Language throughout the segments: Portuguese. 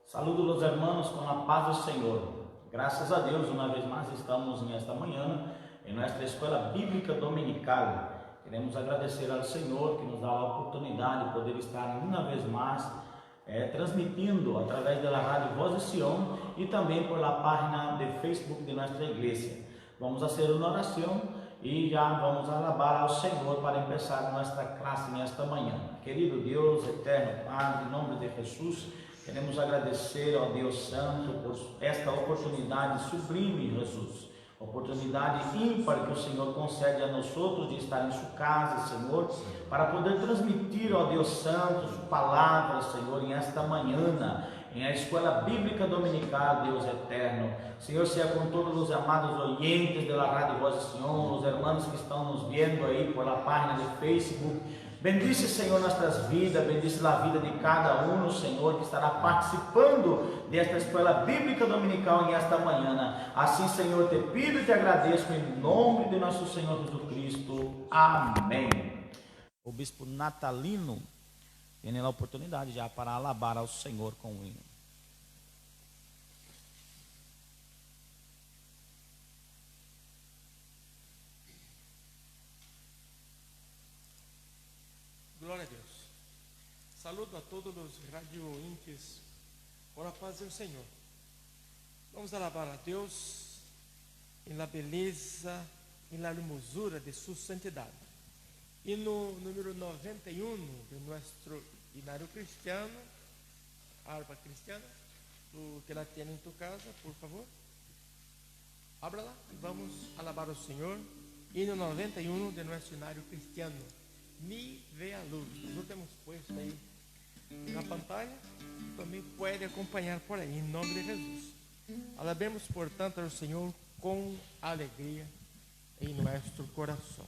Saludo os irmãos com a paz do Senhor. Graças a Deus, uma vez mais estamos nesta manhã em nossa escola bíblica dominical. Queremos agradecer ao Senhor que nos dá a oportunidade de poder estar uma vez mais transmitindo através da rádio Voz de Sião e também por la página de Facebook de nossa igreja. Vamos fazer uma oração e já vamos alabar ao Senhor para começar nossa classe nesta manhã. Querido Deus, eterno Pai, em nome de Jesus, queremos agradecer ao Deus Santo por esta oportunidade sublime, Jesus. Oportunidade ímpar que o Senhor concede a nós outros de estar em sua casa, Senhor, para poder transmitir ao Deus Santo sua palavra, Senhor, em esta manhã, em a escola bíblica dominical, Deus eterno. Senhor, seja com todos os amados oyentes da Rádio Voz de Sião, os irmãos que estão nos vendo aí por la página de Facebook. Bendice, Senhor, nossas vidas, bendice a vida de cada um, Senhor, que estará participando desta escola bíblica dominical em esta manhã. Assim, Senhor, te pido e te agradeço em nome de nosso Senhor Jesus Cristo. Amém. O bispo Natalino tem a oportunidade já para alabar ao Senhor com o hino. Glória a Deus. Saludo a todos os radiointes com a paz do Senhor. Vamos alabar a Deus em la beleza, em la hermosura de sua santidade. E no número 91 de nosso hinário cristiano, harpa cristiana, tu que la tiene em tu casa, por favor, abra lá e vamos alabar o Senhor. Hino 91 de nosso hinário cristiano. Ni ve a luz. Nós temos posto aí na pantalla e também pode acompanhar por aí, em nome de Jesus. Alabemos, portanto, ao Senhor com alegria em nosso coração.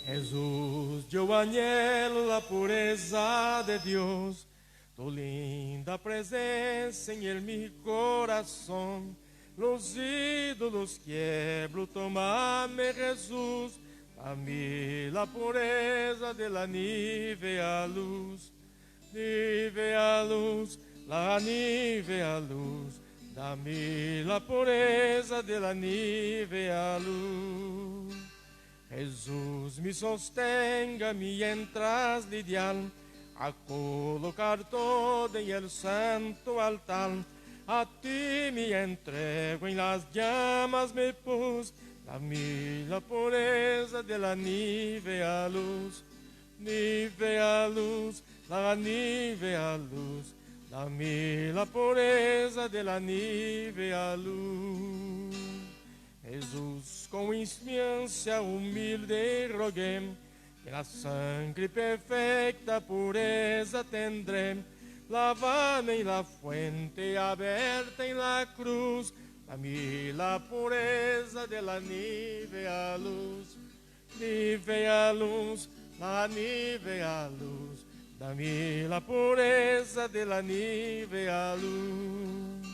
Jesús, yo anhelo la pureza de Dios, tu linda presencia en mi corazón. Los ídolos quiebro, toma-me, Jesús, a mí la pureza de la nieve a luz, la nieve a luz, dame la pureza de la nieve a luz. Jesús, me sostenga mientras lidiar a colocar todo en el santo altar. A ti me entrego, en las llamas me pus, dame la pureza de la nieve a luz, la nieve a luz, dame la pureza de la nieve a luz. Jesús, con insmiencia humilde rogué, que la sangre perfecta pureza tendré, lavada en la fuente abierta en la cruz, dame la pureza de la nieve a luz, la nieve a luz, dame la pureza de la nieve a luz.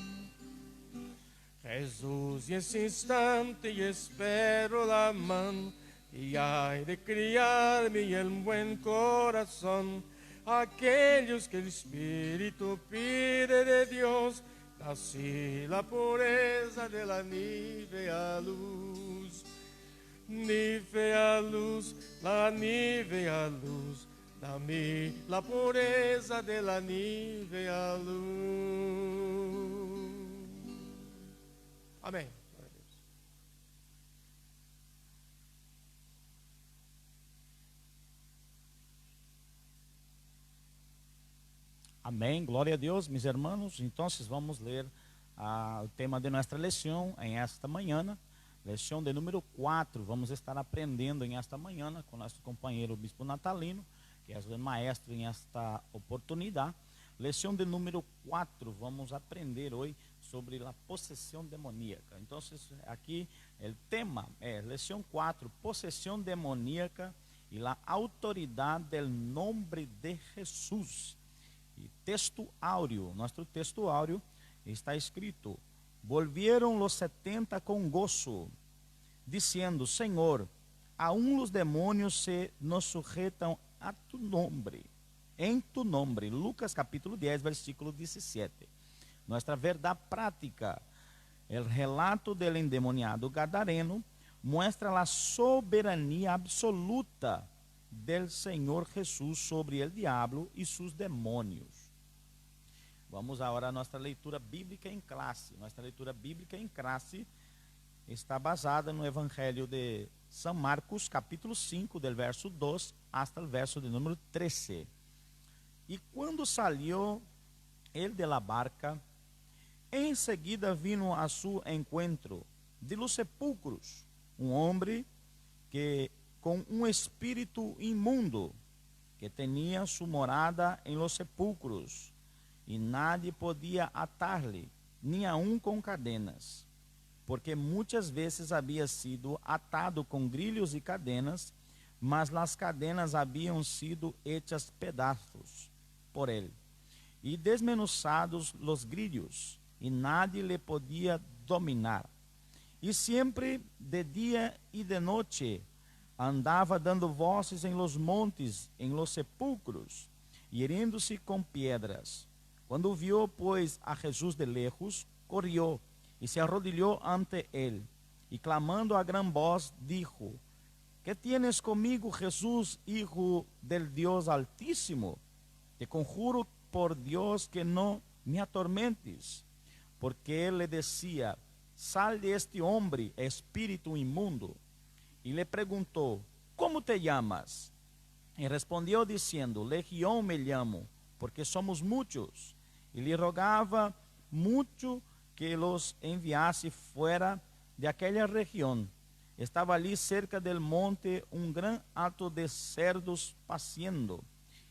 Jesús, y ese instante y espero la mano, y hay de criarme en buen corazón, aquellos que el Espíritu pide de Dios, así la pureza de la nieve a luz, la nieve a luz, dame la pureza de la nieve a luz. Amém. Amém, glória a Deus, meus irmãos. Então, vamos ler o tema de nossa lição em esta manhã, lição de número 4. Vamos estar aprendendo em esta manhã com nosso companheiro Bispo Natalino, que é o maestro em esta oportunidade. Lição de número 4, vamos aprender hoje sobre a possessão demoníaca. Então, aqui o tema é lição 4, possessão demoníaca e a autoridade do nome de Jesus. E texto áureo, nosso texto áureo está escrito: volvieron los 70 com gozo, diciendo: Senhor, aún los demonios se nos sujetam a tu nombre. en tu nombre. Lucas capítulo 10, versículo 17. Nuestra verdad práctica, el relato del endemoniado gadareno, muestra la soberanía absoluta del Señor Jesús sobre el diablo y sus demonios. Vamos agora a nossa leitura bíblica em classe. Nossa leitura bíblica em classe está basada no Evangelho de São Marcos, capítulo 5, del verso 2 hasta o verso de número 13. E quando salió ele de la barca, em seguida vino a su encuentro de los sepulcros homem que com espírito imundo, que tinha su morada em los sepulcros, e nadie podia atar-lhe, nem aun com cadenas, porque muitas vezes havia sido atado com grilhos e cadenas, mas as cadenas haviam sido hechas pedaços por ele, e desmenuçados los grilhos, e nadie le podia dominar. E sempre de dia e de noite andava dando vozes em los montes, em los sepulcros, e herindo-se com pedras. Quando viu, pois, a Jesus de lejos, correu e se arrodilhou ante ele, e clamando a gran voz, dijo: ¿Qué tienes comigo, Jesús, Hijo del Dios Altísimo? Te conjuro por Dios que no me atormentes. Porque ele le decía: Sal de este hombre, espírito inmundo. E le perguntou: ¿Cómo te llamas? E respondió diciendo: Legión me llamo, porque somos muchos. E lhe rogava muito que los enviasse fuera de aquela região. Estava ali cerca del monte gran hato de cerdos paciendo.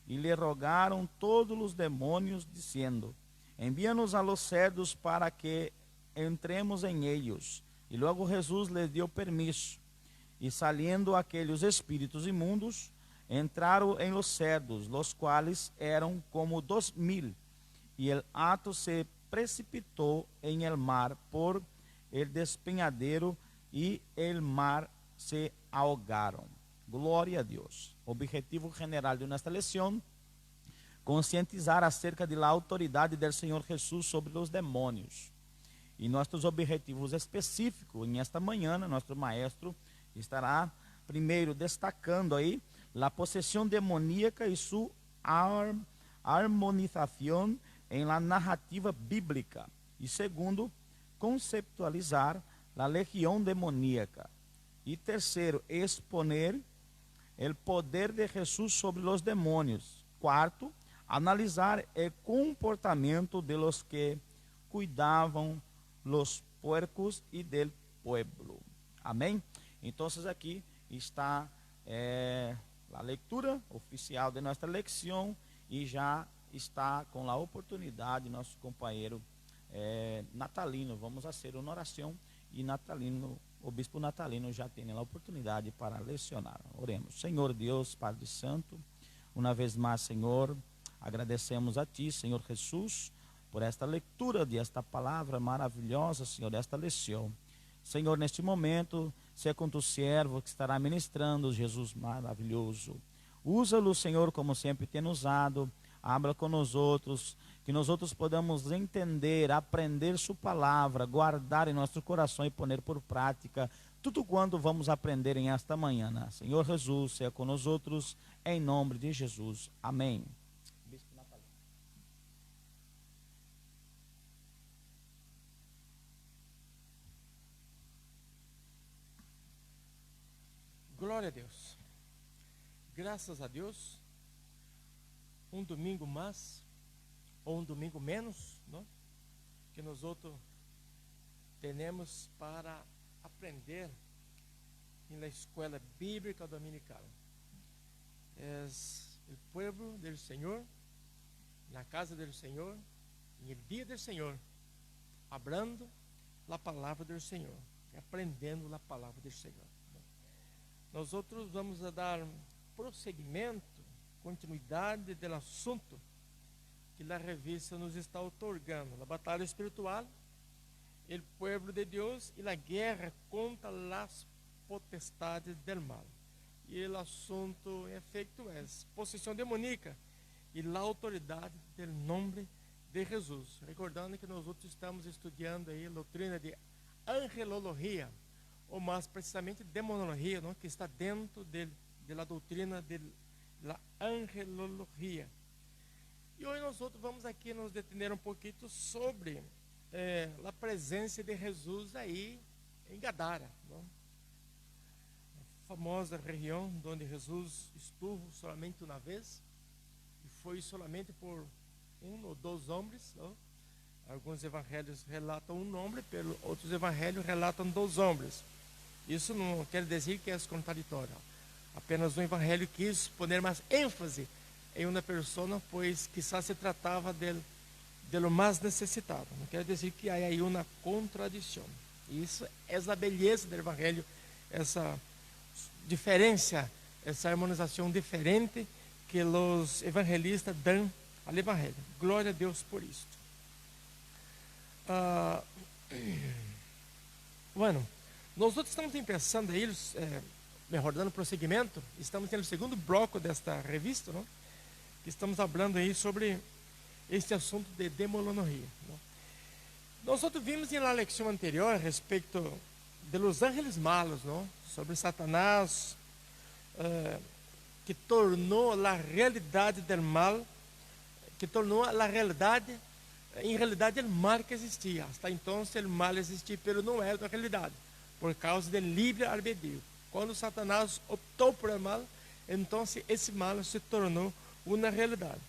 E lhe rogaram todos os demônios, dizendo: Envía-nos a los cerdos para que entremos em ellos. E logo Jesus lhes deu permisso. E saliendo aqueles espíritos imundos, entraram em los cerdos, los quais eram como 2,000. E el hato se precipitou em el mar por el despenhadeiro, e el mar se ahogaram. Glória a Deus. Objetivo general de nossa lição: conscientizar acerca de la autoridade del Senhor Jesus sobre os demônios. E nossos objetivos específicos em esta manhã, nosso maestro estará primeiro destacando aí a possessão demoníaca e sua harmonização em la narrativa bíblica. E segundo, conceptualizar a legião demoníaca. E terceiro, exponer o poder de Jesus sobre os demônios. Quarto, analisar o comportamento de los que cuidavam los puercos e del pueblo. Amém? Então, aqui está a leitura oficial de nossa leção, e já está com a oportunidade nosso companheiro Natalino. Vamos fazer uma oração, e Natalino, o bispo Natalino, já tem a oportunidade para lecionar. Oremos. Senhor Deus, Padre Santo, uma vez mais, Senhor, agradecemos a Ti, Senhor Jesus, por esta leitura de esta palavra maravilhosa, Senhor, esta lição. Senhor, neste momento, seja com tu servo que estará ministrando, Jesus maravilhoso. Usa-lo, Senhor, como sempre tem usado. Habla com nós outros, que nós outros podamos entender, aprender sua palavra, guardar em nosso coração e pôr por prática tudo quanto vamos aprender em esta manhã. Senhor Jesus, seja com nós outros, em nome de Jesus. Amém. Glória a Deus. Graças a Deus. Um domingo mais, ou um domingo menos, não? Que nós outros temos para aprender na escola bíblica dominical. É o povo do Senhor, na casa do Senhor, no dia do Senhor, hablando a palavra do Senhor, aprendendo a palavra do Senhor. Nós outros vamos a dar prosseguimento, continuidade do assunto que a revista nos está otorgando, a batalha espiritual, o povo de Deus e a guerra contra as potestades del mal. E o assunto, em efeito, é possessão demoníaca e a autoridade do nome de Jesus. Recordando que nós outros estamos estudando aí a doutrina de angelologia, ou mais precisamente demonologia, não? Que está dentro da doutrina da angelologia. E hoje nós outros vamos aqui nos detener um pouquinho sobre a presença de Jesus aí em Gadara, não? A famosa região onde Jesus estuvo somente uma vez, e foi somente por um ou dois homens, não? Alguns evangelhos relatam um homem, pelos outros evangelhos relatam dois homens. Isso não quer dizer que é contraditório. Apenas um evangelho quis poner mais ênfase em uma pessoa, pois quizás se tratava de lo mais necessitado. Não quer dizer que há aí uma contradição. Isso é a beleza do evangelho, essa diferença, essa harmonização diferente que os evangelistas dão ao evangelho. Glória a Deus por isso. Bueno, nós outros estamos pensando aí, melhor, dando prosseguimento, estamos no segundo bloco desta revista, não? Que estamos falando aí sobre este assunto de demonologia, não? Nós outros vimos na lição anterior a respeito de los ángeles malos, não? Sobre Satanás, que tornou a realidade do mal, que tornou a realidade, em realidade, o mal que existia. Hasta então, o mal existia, mas não era uma realidade, por causa do livre albedrío. Quando Satanás optou por o mal, então esse mal se tornou uma realidade,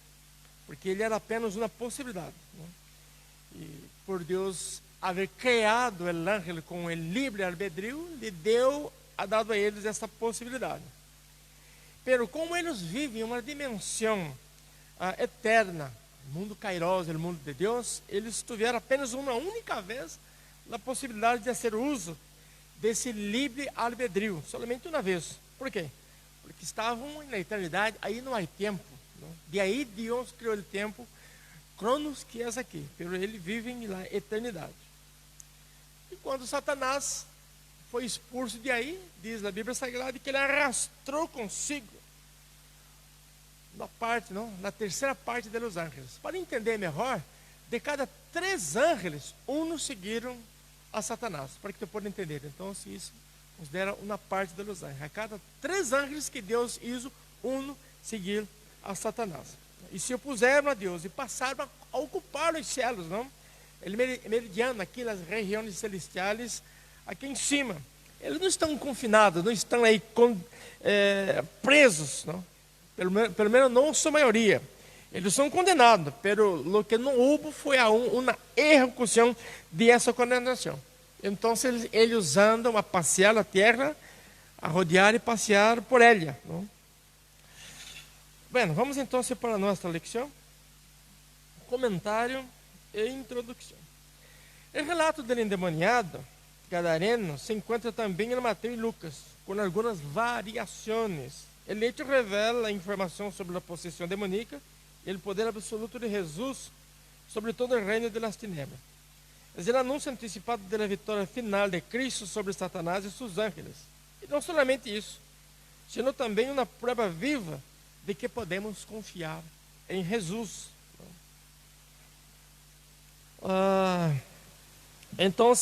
porque ele era apenas uma possibilidade, não? E por Deus haver criado o ángel com o livre albedrío, ha dado a eles essa possibilidade. Pero como eles vivem em uma dimensão eterna, o mundo kairos, o mundo de Deus, eles tiveram apenas uma única vez a possibilidade de fazer uso desse livre albedrío, somente uma vez. Por quê? Porque estavam na eternidade, aí não há tempo, não? De aí Deus criou o tempo, Cronos, que é aqui, pero ele vive na eternidade. E quando Satanás foi expulso de aí, diz a Bíblia Sagrada que ele arrastou consigo na terceira parte dos ángeles. Para entender melhor, de cada 3 ángeles, seguiram a Satanás, para que tu possa entender. Então, se isso considera uma parte dos ángeles. A cada 3 ángeles que Deus hizo, seguiu a Satanás. E se opuseram a Deus e passaram a ocupar os céus, não? Ele meridiano aqui nas regiões celestiais, aqui em cima. Eles não estão confinados, não estão aí presos, não? Pelo menos não sua maioria. Eles são condenados, pero lo que não houve foi uma execução de essa condenação. Então, eles andam a passear a terra, a rodear e passear por ela, não? Bueno, vamos então para a nossa lição. Comentário e introdução. O relato do endemoniado gadareno se encontra também em Mateus e Lucas, com algumas variações. O hecho revela a informação sobre a possessão demoníaca e o poder absoluto de Jesus sobre todo o reino de las tinieblas. É o anúncio antecipado da vitória final de Cristo sobre Satanás e seus ángeles. E não somente isso, sino também uma prova viva de que podemos confiar em Jesus. Então,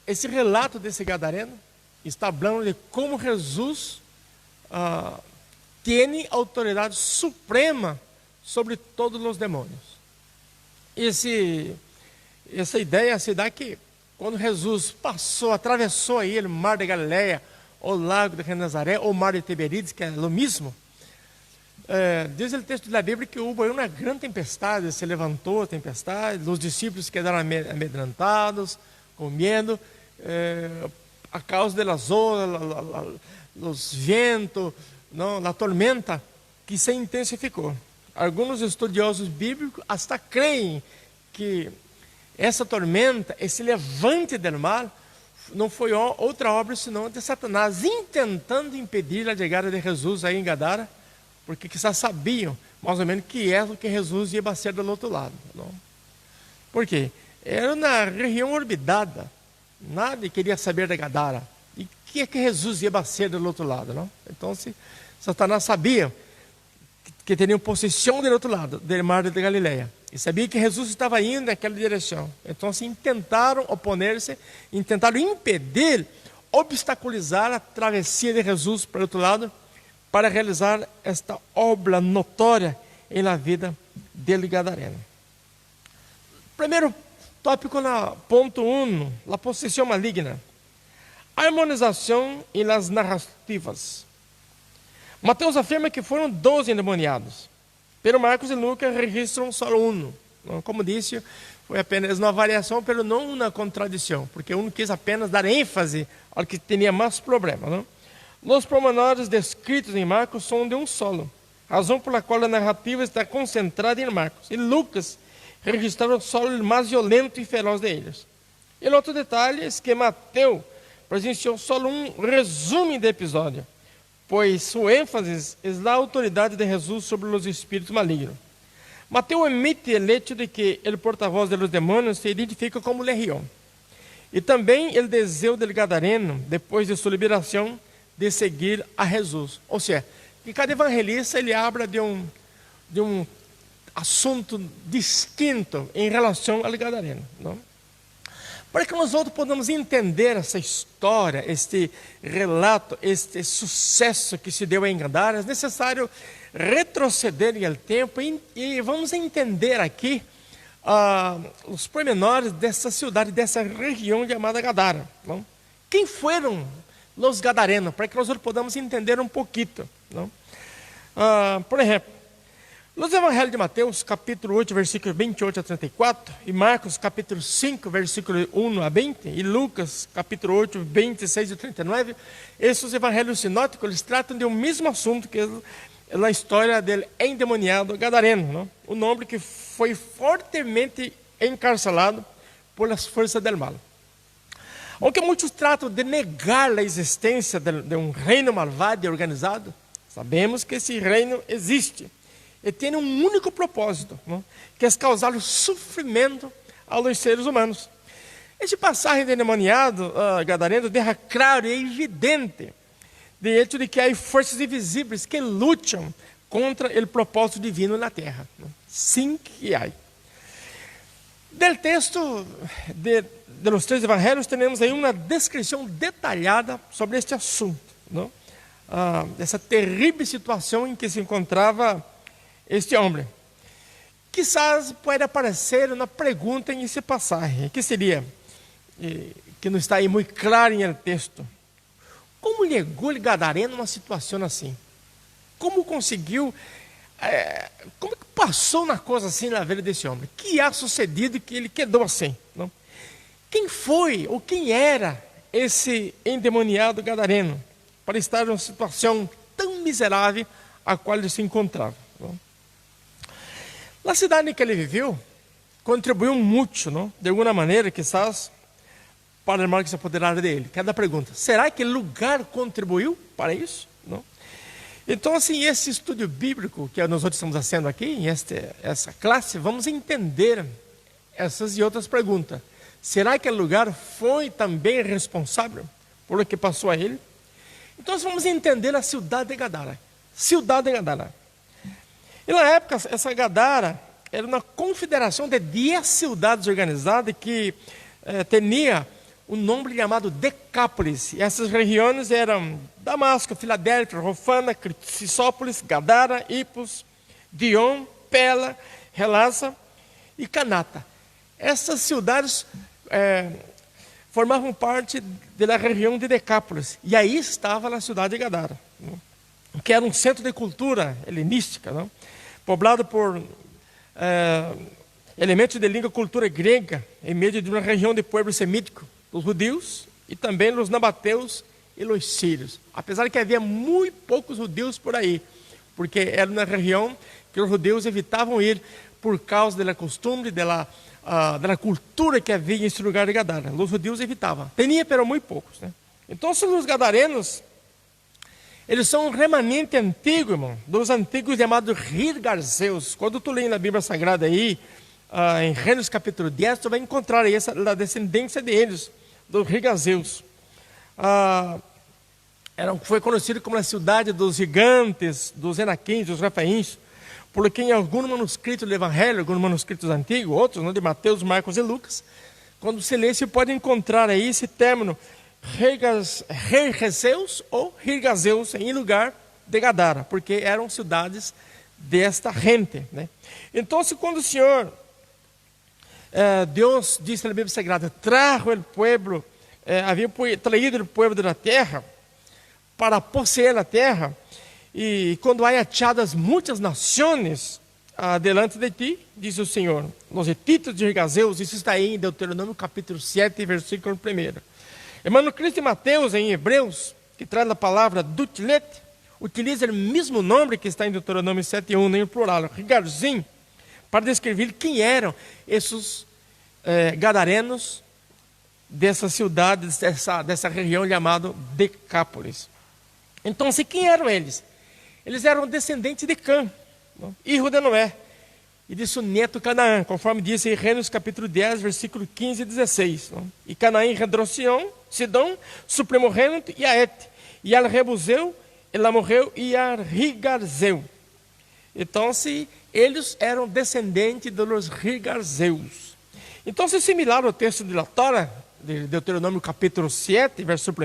esse relato desse gadareno está falando de como Jesus tem autoridade suprema sobre todos os demônios. Essa ideia se dá que quando Jesus atravessou aí o mar de Galileia, o lago de Genezaré, ou o mar de Tiberíades, que é o mesmo, diz o texto da Bíblia que houve uma grande tempestade, se levantou a tempestade, os discípulos quedaram amedrentados, com medo, a causa das ondas, os ventos, a tormenta que se intensificou. Alguns estudiosos bíblicos até creem que essa tormenta, esse levante do mar, não foi outra obra senão de Satanás, intentando impedir a chegada de Jesus aí em Gadara, porque quizás sabiam mais ou menos que é o que Jesus ia bater do outro lado. Não? Por quê? Era na região orbitada, nada queria saber de Gadara. E que é que Jesus ia bater do outro lado? Não? Então, Satanás sabia que tinham posição do outro lado do mar de Galileia. E sabia que Jesus estava indo naquela direção. Então, assim, tentaram oponer-se, tentaram impedir, obstaculizar a travessia de Jesus para o outro lado, para realizar esta obra notória na vida del Gadareno. Primeiro tópico, ponto 1, a possessão maligna. Harmonização e as narrativas. Mateus afirma que foram 12 endemoniados, pero Marcos e Lucas registram só 1. Como disse, foi apenas uma variação, pero não uma contradição, porque um quis apenas dar ênfase ao que tinha mais problema. Não? Os pormenores descritos em Marcos são de um solo, razão pela qual a narrativa está concentrada em Marcos, e Lucas registraram só o mais violento e feroz deles. E outro detalhe é que Mateus presenciou só um resumo do episódio, pois sua ênfase é na autoridade de Jesus sobre os espíritos malignos. Mateus omite o hecho de que o porta-voz dos demônios se identifica como Legião. E também o desejo del Gadareno, depois de sua liberação, de seguir a Jesus. Ou seja, que cada evangelista ele habla de um assunto distinto em relação ao Gadareno. Não? Para que nós outros podamos entender essa história, este relato, este sucesso que se deu em Gadara, é necessário retroceder no tempo e vamos entender aqui os pormenores dessa cidade, dessa região chamada Gadara. Não? Quem foram os gadarenos? Para que nós outros podamos entender um pouquinho. Não? Por exemplo, nos Evangelhos de Mateus, capítulo 8, versículos 28 a 34, e Marcos, capítulo 5, versículo 1 a 20, e Lucas, capítulo 8, 26 e 39, esses evangelhos sinóticos, eles tratam de um mesmo assunto, que é a história do endemoniado gadareno, não? Um homem que foi fortemente encarcelado pelas forças do mal. Aunque muitos tratam de negar a existência de um reino malvado e organizado, sabemos que esse reino existe. E tem um único propósito, não? Que é causar sofrimento aos seres humanos. Este passagem de endemoniado gadareno deixa claro e evidente de hecho de que há forças invisíveis que lutam contra o propósito divino na terra. Não? Sim que há. Del texto de los 3 evangelhos, temos aí uma descrição detalhada sobre este assunto, não? Essa terrível situação em que se encontrava este homem. Quizás pode aparecer uma pergunta em esse passagem, que seria, que não está aí muito claro em el texto: como chegou o gadareno numa situação assim? Como conseguiu, como que passou uma coisa assim na vida desse homem? O que há sucedido que ele quedou assim? Não? Quem foi ou quem era esse endemoniado gadareno para estar numa situação tão miserável a qual ele se encontrava? Não? Na cidade em que ele viveu, contribuiu muito, não? De alguma maneira, quizás, para o mal que se apoderaram dele. Cada pergunta: será que o lugar contribuiu para isso? Não? Então, assim, esse estudo bíblico que nós estamos fazendo aqui, em essa classe, vamos entender essas e outras perguntas. Será que o lugar foi também responsável por o que passou a ele? Então, vamos entender a cidade de Gadara. Cidade de Gadara. E na época, essa Gadara era uma confederação de 10 cidades organizadas que tinha um nome chamado Decápolis. E essas regiões eram Damasco, Filadélfia, Rofana, Crisópolis, Gadara, Hipos, Dion, Pela, Relasa e Canata. Essas cidades formavam parte da região de Decápolis. E aí estava a cidade de Gadara, não? Que era um centro de cultura helenística, não? Poblado por elementos de língua e cultura grega, em meio de uma região de povo semítico, os judeus e também os nabateus e os sírios. Apesar de que havia muito poucos judeus por aí, porque era uma região que os judeus evitavam ir por causa da costume, da cultura que havia nesse lugar de Gadara. Os judeus evitavam. Tinha, pero muito poucos, né? Então, os gadarenos, eles são um remanente antigo, irmão, dos antigos chamados Girgarzeus. Quando tu lê na Bíblia Sagrada aí, em Gênesis capítulo 10, tu vai encontrar aí a descendência deles, dos Girgarzeus. Foi conhecido como a cidade dos gigantes, dos enaquins, dos rafaíns, porque em algum manuscrito do Evangelho, alguns manuscritos antigos, outros, de Mateus, Marcos e Lucas, quando você lê, você pode encontrar aí esse término, Gergeseus ou Girgazeus, em lugar de Gadara, porque eram cidades desta gente, né? Então, quando o Senhor, Deus disse na Bíblia Sagrada, havia traído o povo da terra para possuir a terra, e quando há achadas muitas nações delante de ti, diz o Senhor, nos epítetos de Girgazeus, isso está aí em Deuteronômio capítulo 7, versículo 1. Emmanuel Cristo e Mateus, em Hebreus, que traz a palavra dutilet, utiliza o mesmo nome que está em Deuteronômio 7:1, nem o plural, Rigarzim, para descrever quem eram esses gadarenos dessa cidade, dessa região chamada Decápolis. Então, quem eram eles? Eles eram descendentes de Cã, filho de Noé, e de seu neto Canaã, conforme diz em Gênesis capítulo 10, versículo 15 e 16. E Canaã engendrou Sidom, su primogênito, e Aete, e Al-Rebuseu, Elamorreu e Ar-Rigarzeu. Então, eles eram descendentes dos Rigarzeus. Então, similar ao texto de Torá, de Deuteronômio capítulo 7, verso 1,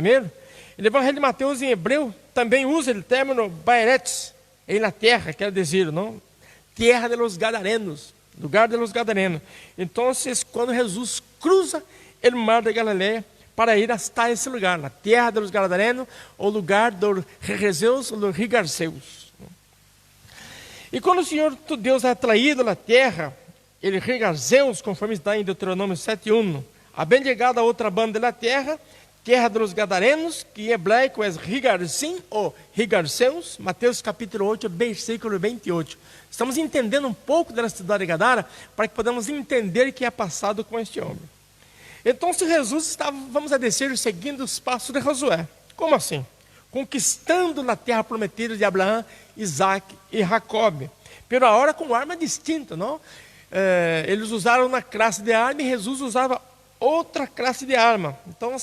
o Evangelho de Mateus em hebreu também usa o término Baeretz, em la terra, quer dizer, não? Terra de los Gadarenos, lugar de los Gadarenos. Então, quando Jesus cruza o mar da Galileia para ir até esse lugar, a terra de los Gadarenos, o lugar dos Gergeseus ou dos Rigarzeus. E quando o Senhor, tu Deus, ha traído a terra, ele Rigarzeus, conforme está em Deuteronômio 7:1, ha bem chegado a outra banda da terra, terra dos Gadarenos, que em hebraico é Rigarzim ou Rigarzeus, Mateus capítulo 8, versículo 28. Estamos entendendo um pouco da cidade de Gadara, para que podamos entender o que é passado com este homem. Então, se Jesus estava, vamos a dizer, seguindo os passos de Josué. Como assim? Conquistando a terra prometida de Abraão, Isaac e Jacob. Pero agora com arma distinta, não? Eles usaram uma classe de arma e Jesus usava outra classe de arma. Então,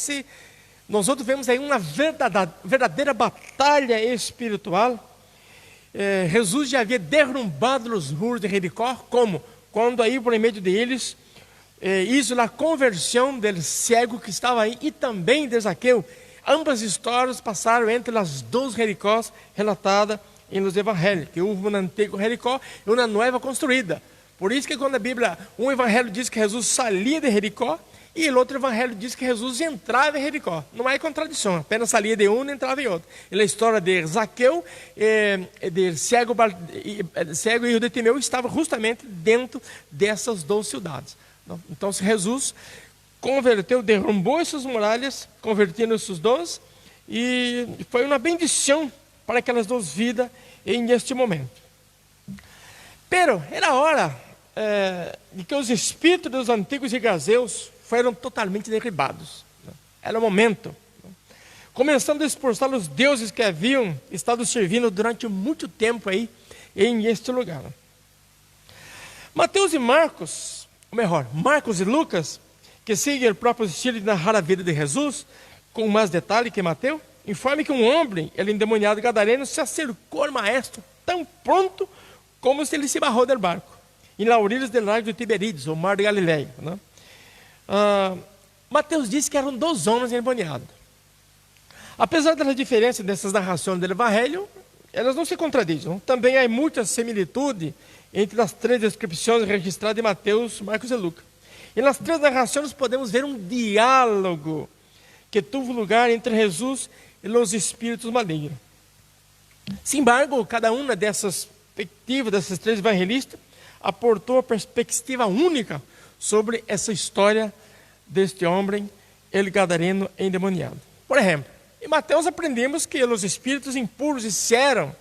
nós outros vemos aí uma verdadeira batalha espiritual. Jesus já havia derrubado os muros de Jericó, como? Quando aí, por meio deles, hizo a conversão do cego que estava aí e também de Zaqueu. Ambas histórias passaram entre as duas Jericós relatadas em los evangelhos, que houve um antigo Jericó e uma nova construída. Por isso que quando a Bíblia, um evangelho diz que Jesus saía de Jericó, e o outro evangelho diz que Jesus entrava em Jericó. Não há contradição, apenas saía de um e entrava em outro. E a história de Zaqueu, de cego e de Timeu, estava justamente dentro dessas duas cidades. Então, Jesus converteu, derrubou essas muralhas, convertendo esses dois, e foi uma bendição para aquelas duas vidas em este momento. Pero era hora de que os espíritos dos antigos Girgazeus foram totalmente derribados. Era o momento. Começando a expulsar os deuses que haviam estado servindo durante muito tempo aí em este lugar. Mateus e Marcos, ou melhor, Marcos e Lucas, que seguem o próprio estilo de narrar a vida de Jesus, com mais detalhe que Mateus, informa que um homem, ele endemoniado gadareno, se acercou ao maestro tão pronto como se ele se barrou do barco, em Laurílios do lago de Tiberíades, o mar de Galileia, né? Mateus diz que eram dois homens endemoniados. Apesar das diferenças dessas narrações do Evangelho, elas não se contradizem. Também há muita similitude entre as três descrições registradas em Mateus, Marcos e Lucas. E nas três narrações podemos ver um diálogo que teve lugar entre Jesus e os espíritos malignos. Sin embargo, cada uma dessas perspectivas, desses três evangelistas, aportou a perspectiva única sobre essa história deste homem, el gadareno endemoniado. Por exemplo, em Mateus aprendemos que os espíritos impuros disseram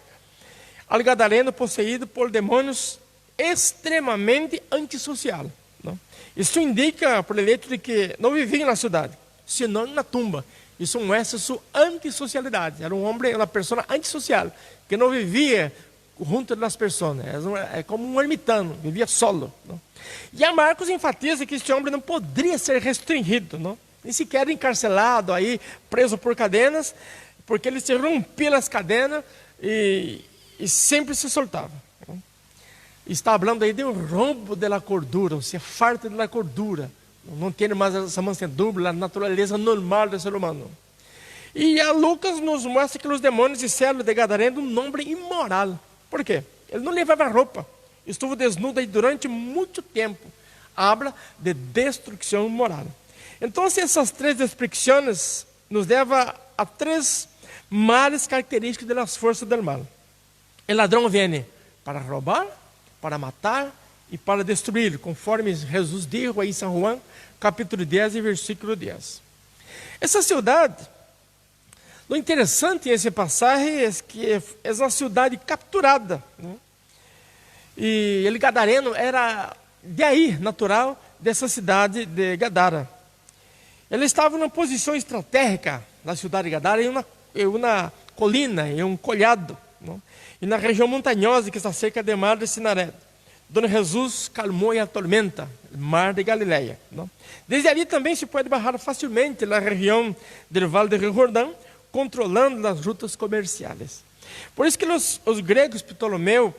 ao gadareno possuído por demônios extremamente antissocial. Não? Isso indica, por el hecho de que não vivia na cidade, senão na tumba. Isso mostra sua antissocialidade. Era um homem, uma pessoa antissocial, que não vivia junto das pessoas. É como um ermitano, vivia solo. Não? E a Marcos enfatiza que este homem não poderia ser restringido, não? Nem sequer encarcelado, aí, preso por cadenas, porque ele se rompia as cadenas e sempre se soltava. Não? está falando aí de um rombo da cordura, ou seja, falta da cordura. Não tem mais essa mansedumbre, a natureza normal do ser humano. E a Lucas nos mostra que os demônios disseram de Gadareno um nome imoral. Por quê? Ele não levava roupa, estuvo desnudo aí durante muito tempo. Habla de destruição moral. Então, essas três descrições nos levam a três males características das forças do mal. O ladrão vem para roubar, para matar e para destruir, conforme Jesus disse aí em São João, capítulo 10 e versículo 10. Essa cidade, o interessante nesse passagem é que é uma cidade capturada, né? E ele, Gadareno, era de aí, natural, dessa cidade de Gadara. Ele estava numa posição estratégica na cidade de Gadara, em uma colina, em um colhado, né? E na região montanhosa que está cerca do mar de Sinaré, onde Jesus calmou a tormenta, o mar de Galileia, né? Desde ali também se pode barrar facilmente na região do Vale do Rio Jordão, controlando as rutas comerciais. Por isso que os gregos Ptolomeu,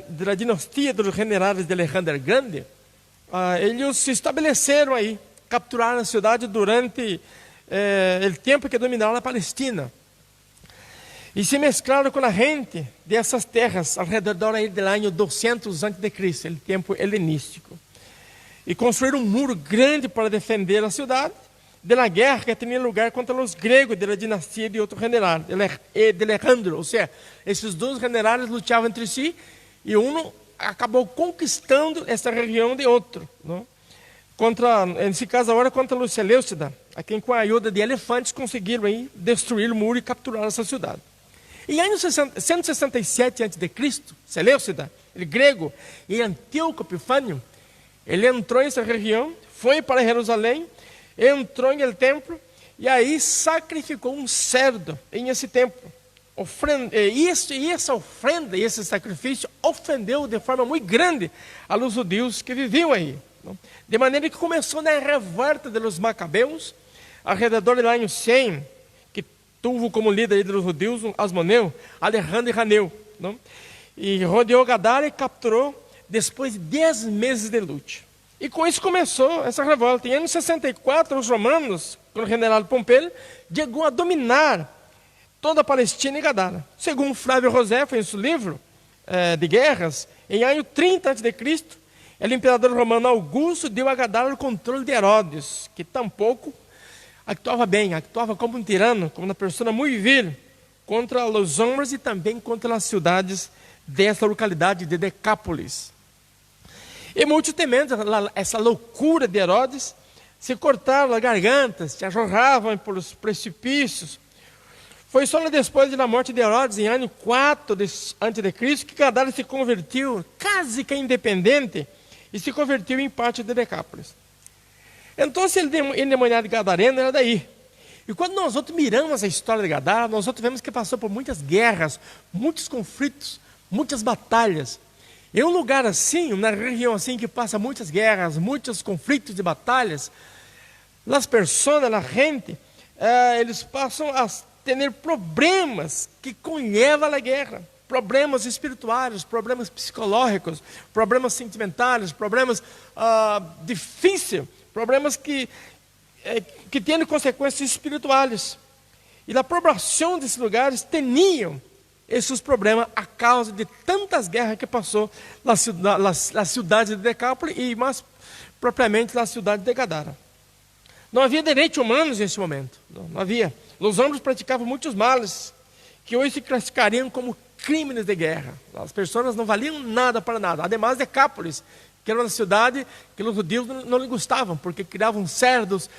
da dinastia dos generais de Alexandre o Grande, eles se estabeleceram aí, capturaram a cidade durante o tempo que dominaram a Palestina. E se mesclaram com a gente dessas terras, ao redor aí do ano 200 a.C., o tempo helenístico. E construíram um muro grande para defender a cidade da guerra que tinha lugar contra os gregos da dinastia de outro general, de Alejandro. Ou seja, esses dois generais lutavam entre si e um acabou conquistando essa região de outro, não? Nesse caso agora contra os Seleucida, a quem com a ajuda de elefantes conseguiram aí destruir o muro e capturar essa cidade. Em ano 167 a.C., Seleucida, o grego, e Antíoco Epifânio, ele entrou nessa região, foi para Jerusalém, entrou no templo e aí sacrificou um cerdo em esse templo. E essa ofrenda, esse sacrifício ofendeu de forma muito grande aos judeus que viviam aí. De maneira que começou na revolta dos macabeus, ao redor do ano 100, que tuvo como líder dos judeus Asmoneu, Alejandro e Raneu. Não? E rodeou Gadara e capturou depois de 10 meses de luta. E com isso começou essa revolta. Em ano 64, os romanos, com o general Pompeu, chegou a dominar toda a Palestina e Gadara. Segundo Flávio Josefo, em seu livro de guerras, em ano 30 a.C., o imperador romano Augusto deu a Gadara o controle de Herodes, que tampouco actuava bem, actuava como um tirano, como uma pessoa muito vil, contra os homens e também contra as cidades dessa localidade de Decápolis. E muito temendo essa loucura de Herodes, se cortaram as gargantas, se arrojavam pelos precipícios. Foi só depois da morte de Herodes, em ano 4 a.C., que Gadara se convertiu, quase que independente, e se convertiu em parte de Decápolis. Então, o endemoniado gadareno era daí. E quando nós outros miramos a história de Gadara, nós outros vemos que passou por muitas guerras, muitos conflitos, muitas batalhas. Em um lugar assim, uma região assim que passa muitas guerras, muitos conflitos e batalhas, as pessoas, a gente, eles passam a ter problemas que conllevam a guerra. Problemas espirituais, problemas psicológicos, problemas sentimentais, problemas difíceis, problemas que têm consequências espirituais. E a população desses lugares tinham esses problemas a causa de tantas guerras que passou na cidade de Decápolis e mais propriamente na cidade de Gadara. Não havia direitos humanos nesse momento, não havia. Os homens praticavam muitos males que hoje se classificariam como crimes de guerra. As pessoas não valiam nada para nada. Ademais, Decápolis, que era uma cidade que os judeus não lhe gostavam, porque criavam cerdos,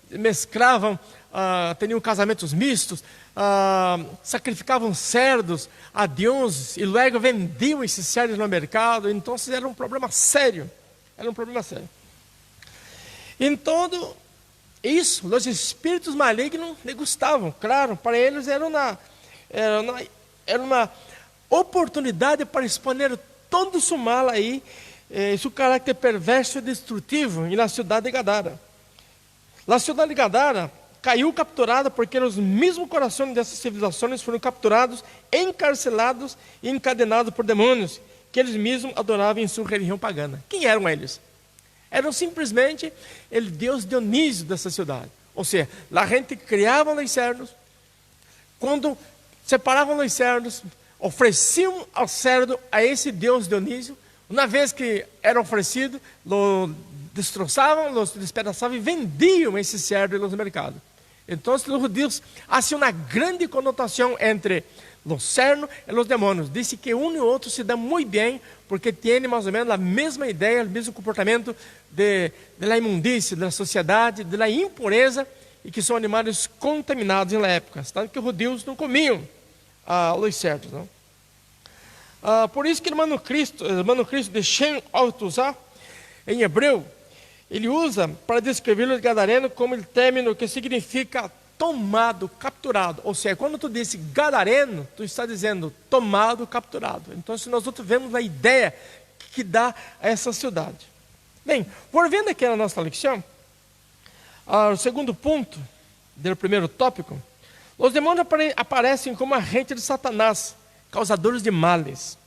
mesclavam, tinham casamentos mistos, sacrificavam cerdos a deuses e logo vendiam esses cerdos no mercado. Então era um problema sério. Então, isso, os espíritos malignos lhe gostavam. Claro, para eles era uma oportunidade para exponer todo o seu mal aí, seu caráter perverso e destrutivo na cidade de Gadara. A cidade de Gadara caiu capturada porque os mesmos corações dessas civilizações foram capturados, encarcelados e encadenados por demônios que eles mesmos adoravam em sua religião pagana. Quem eram eles? Eram simplesmente o deus Dionísio dessa cidade. Ou seja, a gente criava os cerdos, quando separavam os cerdos, ofereciam ao cerdo a esse deus Dionísio. Uma vez que era oferecido, lo destroçavam, lo despedaçavam e vendiam esse cerdo nos mercados. Então, os judeus hacían uma grande conotação entre os cerdos e os demônios. Diz que um e outro se dão muito bem, porque têm mais ou menos a mesma ideia, o mesmo comportamento da imundícia, da sociedade, da impureza, e que são animais contaminados na época. Tanto que os judeus não comiam os cerdos, não? Por isso que o manuscrito de Shem Altuzá, em hebreu, ele usa para descrever os gadarenos como o término que significa tomado, capturado. Ou seja, quando tu diz gadareno, tu está dizendo tomado, capturado. Então, se nós outros vemos a ideia que dá a essa cidade. Bem, voltando aqui na nossa lição, o segundo ponto do primeiro tópico, os demônios aparecem como agentes de Satanás, causadores de males,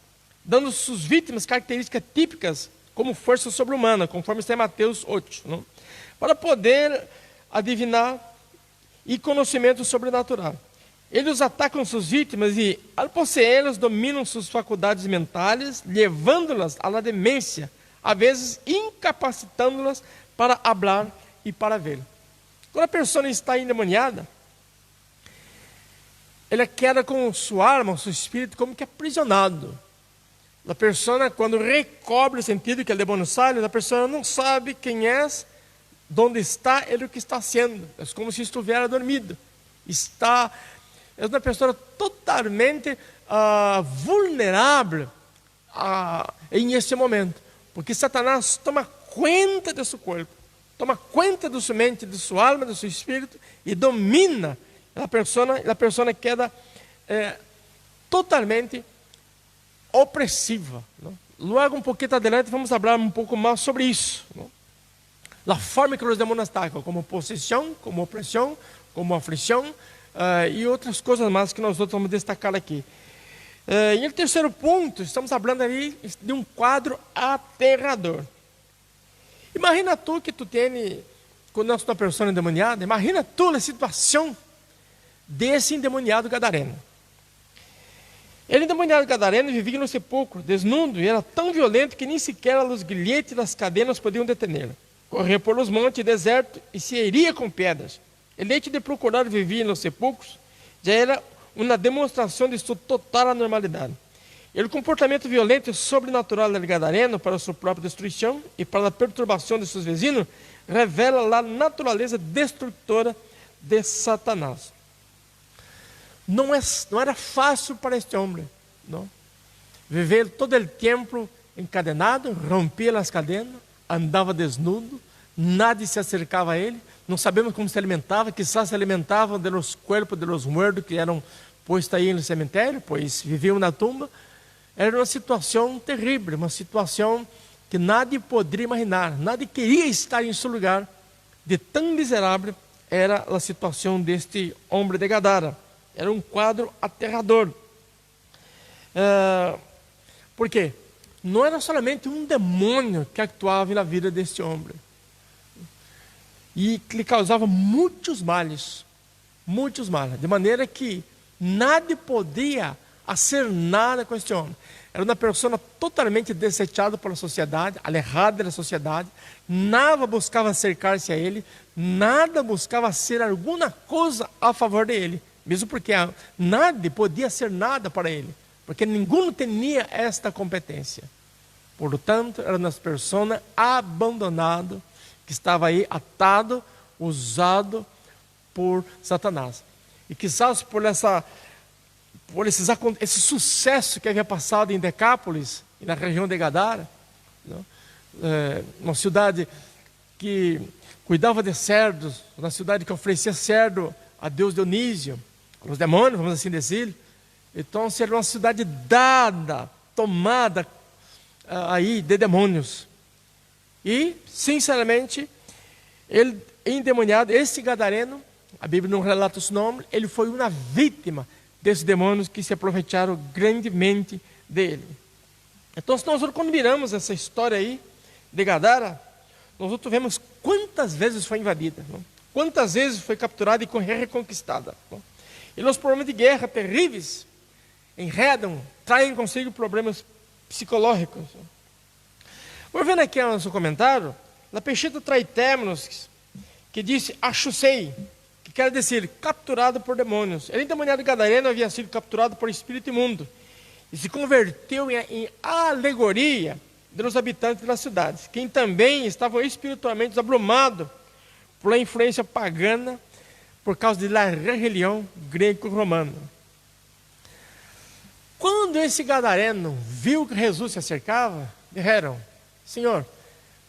dando suas vítimas características típicas como força sobre-humana, conforme está em Mateus 8, não? Para poder adivinhar e conhecimento sobrenatural. Eles os atacam suas vítimas e, ao possuí-las, dominam suas faculdades mentais, levando-las à demência, às vezes incapacitando-las para falar e para ver. Quando a pessoa está endemoniada, ela queda com sua alma, seu espírito, como que aprisionado. A pessoa, quando recobre o sentido que o demônio sai, a pessoa não sabe quem é, onde está e o que está sendo. É como se estivesse dormido. É uma pessoa totalmente vulnerável em esse momento. Porque Satanás toma conta de seu corpo, toma conta de sua mente, de sua alma, de seu espírito e domina a pessoa queda totalmente opressiva, não? Logo um pouquinho adelante vamos falar um pouco mais sobre isso, não? A forma que os demônios atacam, como possessão, como opressão, como aflição e outras coisas mais que nós vamos destacar aqui. E o terceiro ponto, estamos falando ali de um quadro aterrador. Imagina tu que tu tens, quando uma pessoa endemoniada, imagina tu a situação desse endemoniado gadareno. Ele, endemoniado gadareno, vivia no sepulcro, desnudo, e era tão violento que nem sequer os grilhetes das cadenas podiam detê-lo. Corria por os montes desertos e se heria com pedras. O leite de procurar viver nos sepulcros já era uma demonstração de sua total anormalidade. E o comportamento violento e sobrenatural do gadareno para sua própria destruição e para a perturbação de seus vizinhos revela a natureza destrutora de Satanás. Não era fácil para este homem, não? Viver todo o tempo encadenado, rompia as cadenas, andava desnudo, nada se acercava a ele, não sabemos como se alimentava, quizás se alimentavam dos corpos de los muertos que eram postos aí no cemitério, pois viviam na tumba. Era uma situação terrível, uma situação que nadie poderia imaginar, nadie queria estar em seu lugar, de tão miserável era a situação deste homem de Gadara. Era um quadro aterrador. Por quê? Não era somente um demônio que actuava na vida deste homem. E que lhe causava muitos males. Muitos males. De maneira que nada podia fazer nada com este homem. Era uma pessoa totalmente desechada pela sociedade, alejada da sociedade. Nada buscava acercar-se a ele. Nada buscava ser alguma coisa a favor dele. Mesmo porque nada podia ser nada para ele, porque ninguém tinha esta competência. Portanto, era uma pessoa abandonada, que estava aí atado, usado por Satanás. E quizás por esse sucesso que havia passado em Decápolis, e na região de Gadara, não? Uma cidade que cuidava de cerdos, uma cidade que oferecia cerdo a Deus Dionísio, os demônios, vamos assim dizer. Então, era uma cidade dada, tomada aí de demônios. E, sinceramente, ele endemoniado, esse gadareno, a Bíblia não relata o nome, ele foi uma vítima desses demônios que se aproveitaram grandemente dele. Então, se nós quando miramos essa história aí de Gadara, nós vemos quantas vezes foi invadida, não? Quantas vezes foi capturada e reconquistada. Não? E os problemas de guerra terríveis enredam, traem consigo problemas psicológicos. Vou vendo aqui no nosso comentário, na Peshitta traz termos que disse achusei, que quer dizer capturado por demônios. Ele endemoniado gadareno havia sido capturado por espírito imundo e se converteu em alegoria dos habitantes das cidades, quem também estavam espiritualmente abrumados por influência pagana por causa da religião greco-romana. Quando esse gadareno viu que Jesus se acercava, disseram: Senhor,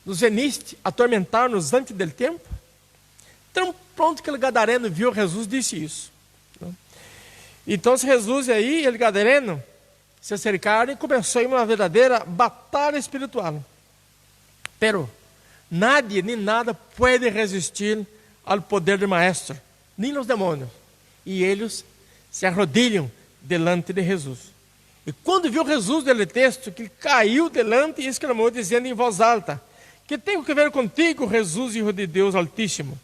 nos veniste atormentar-nos antes do tempo? Tão pronto que o gadareno viu Jesus, disse isso. Então Jesus aí, ele gadareno, se acercaram e começou uma verdadeira batalha espiritual. Pero nadie nem nada pode resistir ao poder do maestro, nem os demônios. E eles se arrodilham delante de Jesus. E quando viu Jesus, dele texto, que caiu delante e exclamou, dizendo em voz alta: que tenho que ver contigo, Jesus, Filho de Deus Altíssimo?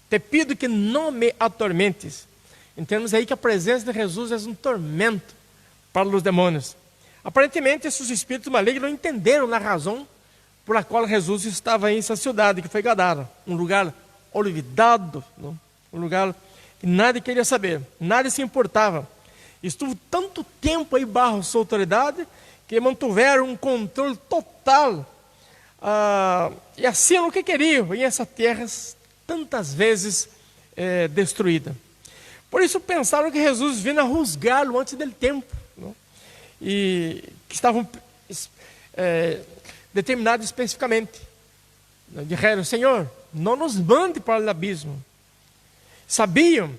Te pido que não me atormentes. Entendemos aí que a presença de Jesus é um tormento para os demônios. Aparentemente, esses espíritos malignos não entenderam a razão por a qual Jesus estava em essa cidade, que foi Gadara, um lugar olvidado, não? Um lugar que nada queria saber, nada se importava. Estuvo tanto tempo aí bajo sua autoridade, que mantiveram um controle total, e assim o que queriam, em essas terras tantas vezes destruídas. Por isso pensaram que Jesus vinha a juzgá-lo antes do tempo, não? E que estavam determinados especificamente. Disseram: Senhor, não nos mande para o abismo. Sabiam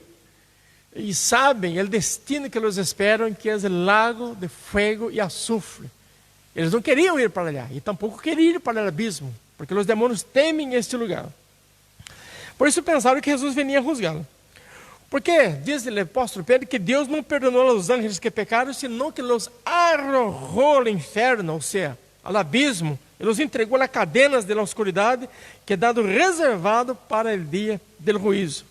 e sabem o destino que los esperam, que é o lago de fogo e azufre. Eles não queriam ir para lá, e tampouco queriam ir para o abismo, porque os demônios temem este lugar. Por isso pensaram que Jesus vinha a juzgá-lo. Porque diz o apóstolo Pedro que Deus não perdonou aos anjos que pecaram, senão que los arrojou ao inferno, ou seja, ao abismo, e los entregou a cadenas da oscuridade, que é dado reservado para o dia do juízo.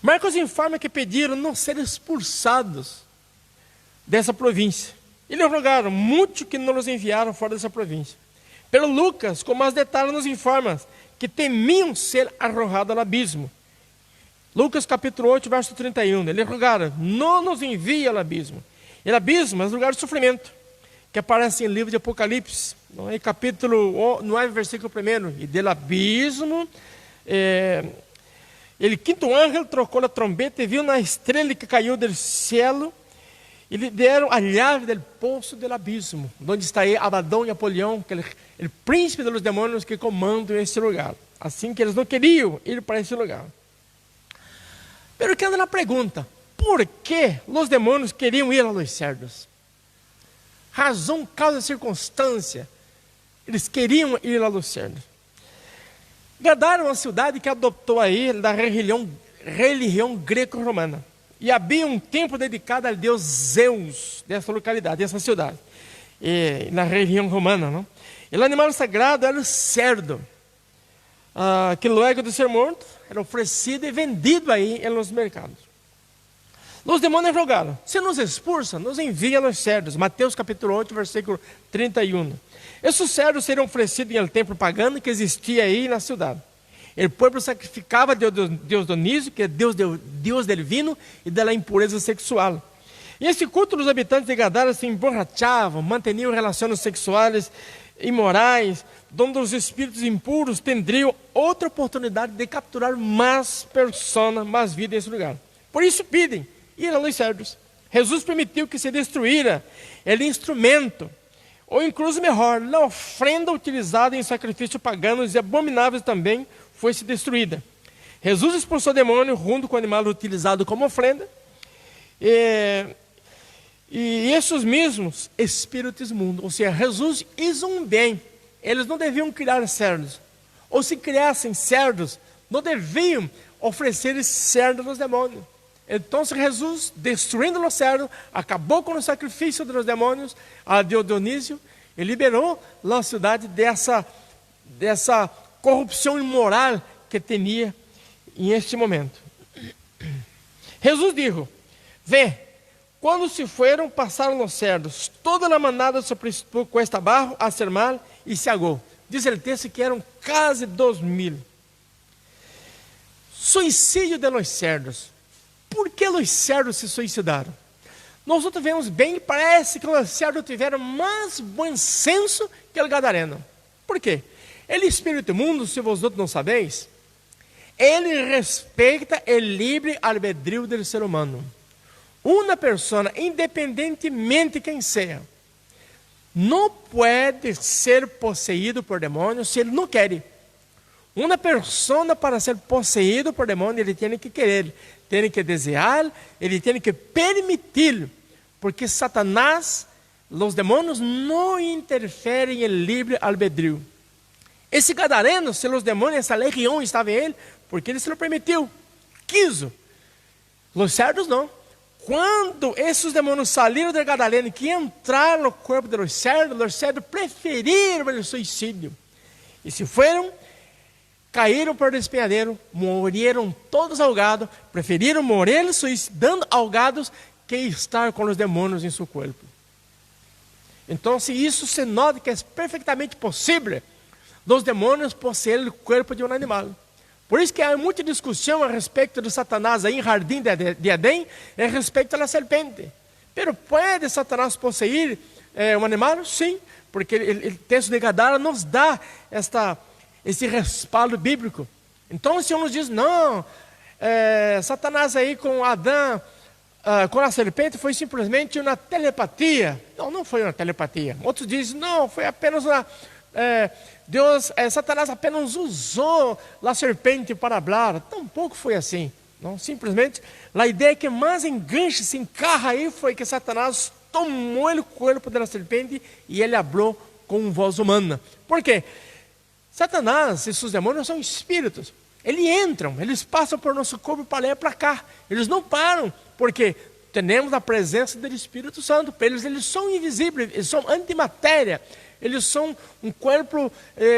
Marcos informa que pediram não ser expulsados dessa província. E lhe rogaram muito que não os enviaram fora dessa província. Pero Lucas, com mais detalhes, nos informa que temiam ser arrojados ao abismo. Lucas capítulo 8, verso 31. Ele rogaram: não nos envie ao abismo. E o abismo é um lugar de sofrimento, que aparece em livro de Apocalipse, no capítulo 9, versículo 1. E del abismo, o quinto anjo trocou a trombeta e viu na estrela que caiu do céu, e lhe deram a llave do poço do abismo, onde está aí Abadão e Apolião, que é o príncipe dos demônios que comandam esse lugar. Assim que eles não queriam ir para esse lugar. Pero que anda na pergunta: por que os demônios queriam ir a los cerdos? Razão, causa, circunstância, eles queriam ir a los cerdos. Gadara é uma cidade que adotou aí da religião greco-romana. E havia um templo dedicado ao deus Zeus dessa localidade, dessa cidade, na religião romana, não? E o animal sagrado era o cerdo, que logo de ser morto, era oferecido e vendido aí nos mercados. Os demônios rogaram: se nos expulsa, nos envia aos cerdos. Mateus capítulo 8, versículo 31. Esses cerdos seriam oferecidos em um templo pagano que existia aí na cidade. O povo sacrificava a Deus Dionísio, que é Deus del vino e da impureza sexual. E esse culto dos habitantes de Gadara se emborrachavam, mantinham relações sexuais imorais, onde os espíritos impuros teriam outra oportunidade de capturar mais pessoas, mais vidas nesse lugar. Por isso pedem ir a los cerdos. Jesus permitiu que se destruíra o instrumento, ou incluso melhor, a ofrenda utilizada em sacrifícios paganos e abomináveis também foi-se destruída. Jesus expulsou o demônio junto com o animal utilizado como ofrenda, e esses mesmos espíritos imundos, ou seja, Jesus hizo um bem. Eles não deviam criar cerdos, ou se criassem cerdos, não deviam ofrecer esse cerdo a los demônios. Então Jesus, destruindo os cerdos, acabou com o sacrifício dos demônios a Dionísio e liberou a cidade dessa corrupção imoral que tinha em este momento. Jesus disse: Vê, quando se foram, passaram os cerdos, toda a manada se precipitó cuesta abaixo a ser mal e se agou. Diz o texto que eram quase 2.000. Suicídio de los cerdos. Por que os cerdos se suicidaram? Nós outros vemos bem, parece que os cerdos tiveram mais bom senso que o gadareno. Por quê? Ele espírito imundo, se vós outros não sabeis, ele respeita o livre albedrío do ser humano. Uma pessoa, independentemente quem seja, não pode ser possuído por demônios se ele não quer. Uma pessoa, para ser possuído por demônio, ele tem que querer, tem que desejar, ele tem que permitir, porque Satanás, os demônios não interferem em livre albedrío. Esse gadareno, se os demônios, essa legião estava em ele, porque ele se lo permitiu, quis. Os cerdos não. Quando esses demônios saíram do gadareno, que entraram no corpo dos cerdos, os cerdos preferiram o suicídio. E se foram, caíram por despenhadeiro, morreram todos ahogados, preferiram morrer suicidando ahogados que estar com os demônios em seu corpo. Então, se isso se nota que é perfeitamente possível dos demônios possuírem o corpo de um animal. Por isso que há muita discussão a respeito de Satanás aí em Jardim de Edém, a respeito da serpente. Pero pode Satanás possuir um animal? Sim, porque o texto de Gadara nos dá esse respaldo bíblico. Então, se uns diz, não, Satanás aí com Adão, com a serpente foi simplesmente uma telepatia. Não, não foi uma telepatia. Outros dizem, não, foi apenas uma... Satanás apenas usou a serpente para falar. Tampouco foi assim. Não, simplesmente, a ideia que mais engancha, se encarra aí, foi que Satanás tomou o corpo da serpente e ele falou com voz humana. Por quê? Satanás e seus demônios são espíritos. Eles entram, eles passam por nosso corpo para lá e para cá. Eles não param, porque temos a presença do Espírito Santo. Para eles são invisíveis, eles são antimatéria. Eles são um corpo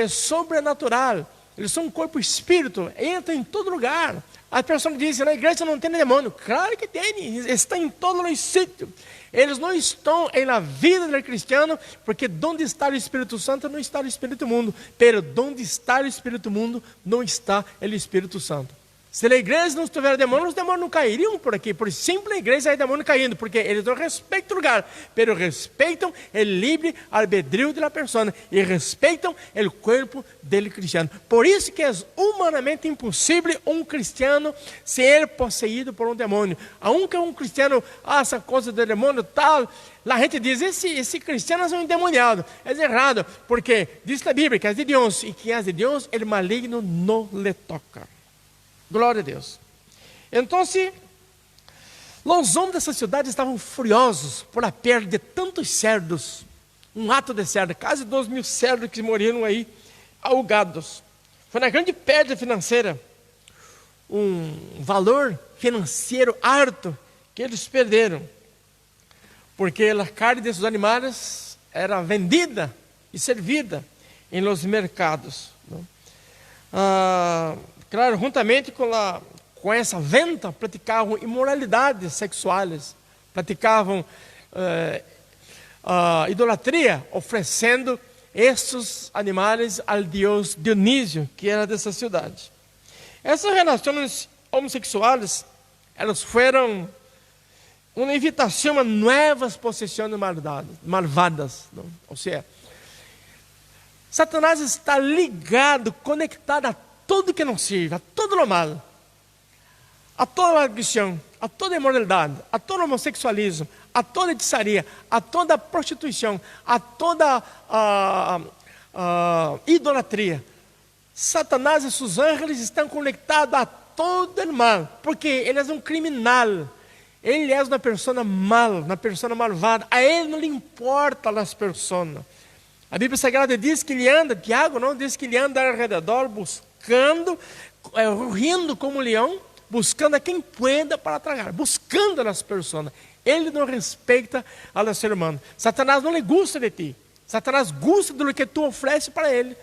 sobrenatural. Eles são um corpo espírito. Entram em todo lugar. As pessoas dizem, na igreja não tem demônio. Claro que tem, está em todos os sítios. Eles não estão na vida do cristiano, porque onde está o Espírito Santo não está o Espírito Mundo. Pero onde está o Espírito Mundo não está o Espírito Santo. Se a igreja não tiver demônios, os demônios não cairiam por aqui. Por simples a igreja há demônio caindo, porque eles não respeitam o lugar, pero respeitam o livre albedrío da pessoa e respeitam o corpo do cristiano. Por isso que é humanamente impossível um cristiano ser possuído por um demônio. Aunque um cristiano, essa coisa do demônio tal, a gente diz, esse cristiano é um endemoniado. É errado, porque diz a Bíblia que é de Deus, e que é de Deus, o maligno não lhe toca. Glória a Deus. Então, os homens dessa cidade estavam furiosos por a perda de tantos cerdos, um ato de cerdo, quase 2.000 cerdos que morreram aí, ahogados. Foi uma grande perda financeira, um valor financeiro alto que eles perderam, porque a carne desses animais era vendida e servida em los mercados. Claro, juntamente com essa venda, praticavam imoralidades sexuais, praticavam idolatria, oferecendo estes animais ao deus Dionísio, que era dessa cidade. Essas relações homossexuais, elas foram uma invitação a novas possessões malvadas. Não? Ou seja, Satanás está ligado, conectado a tudo que não serve, a todo o mal, a toda a agressão, a toda a imoralidade, a todo o homossexualismo, a toda a hechiçaria, a toda a prostituição, a toda a idolatria. Satanás e seus anjos estão conectados a todo o mal, porque ele é um criminal, ele é uma pessoa mal, uma pessoa malvada, a ele não lhe importa as pessoas. A Bíblia Sagrada diz que ele anda, Tiago não diz que ele anda ao redor buscando rugindo como um leão, buscando a quem pueda para tragar, buscando as pessoas. Ele não respeita ao ser humano. Satanás não lhe gusta de ti. Satanás gosta do que tu oferece para ele.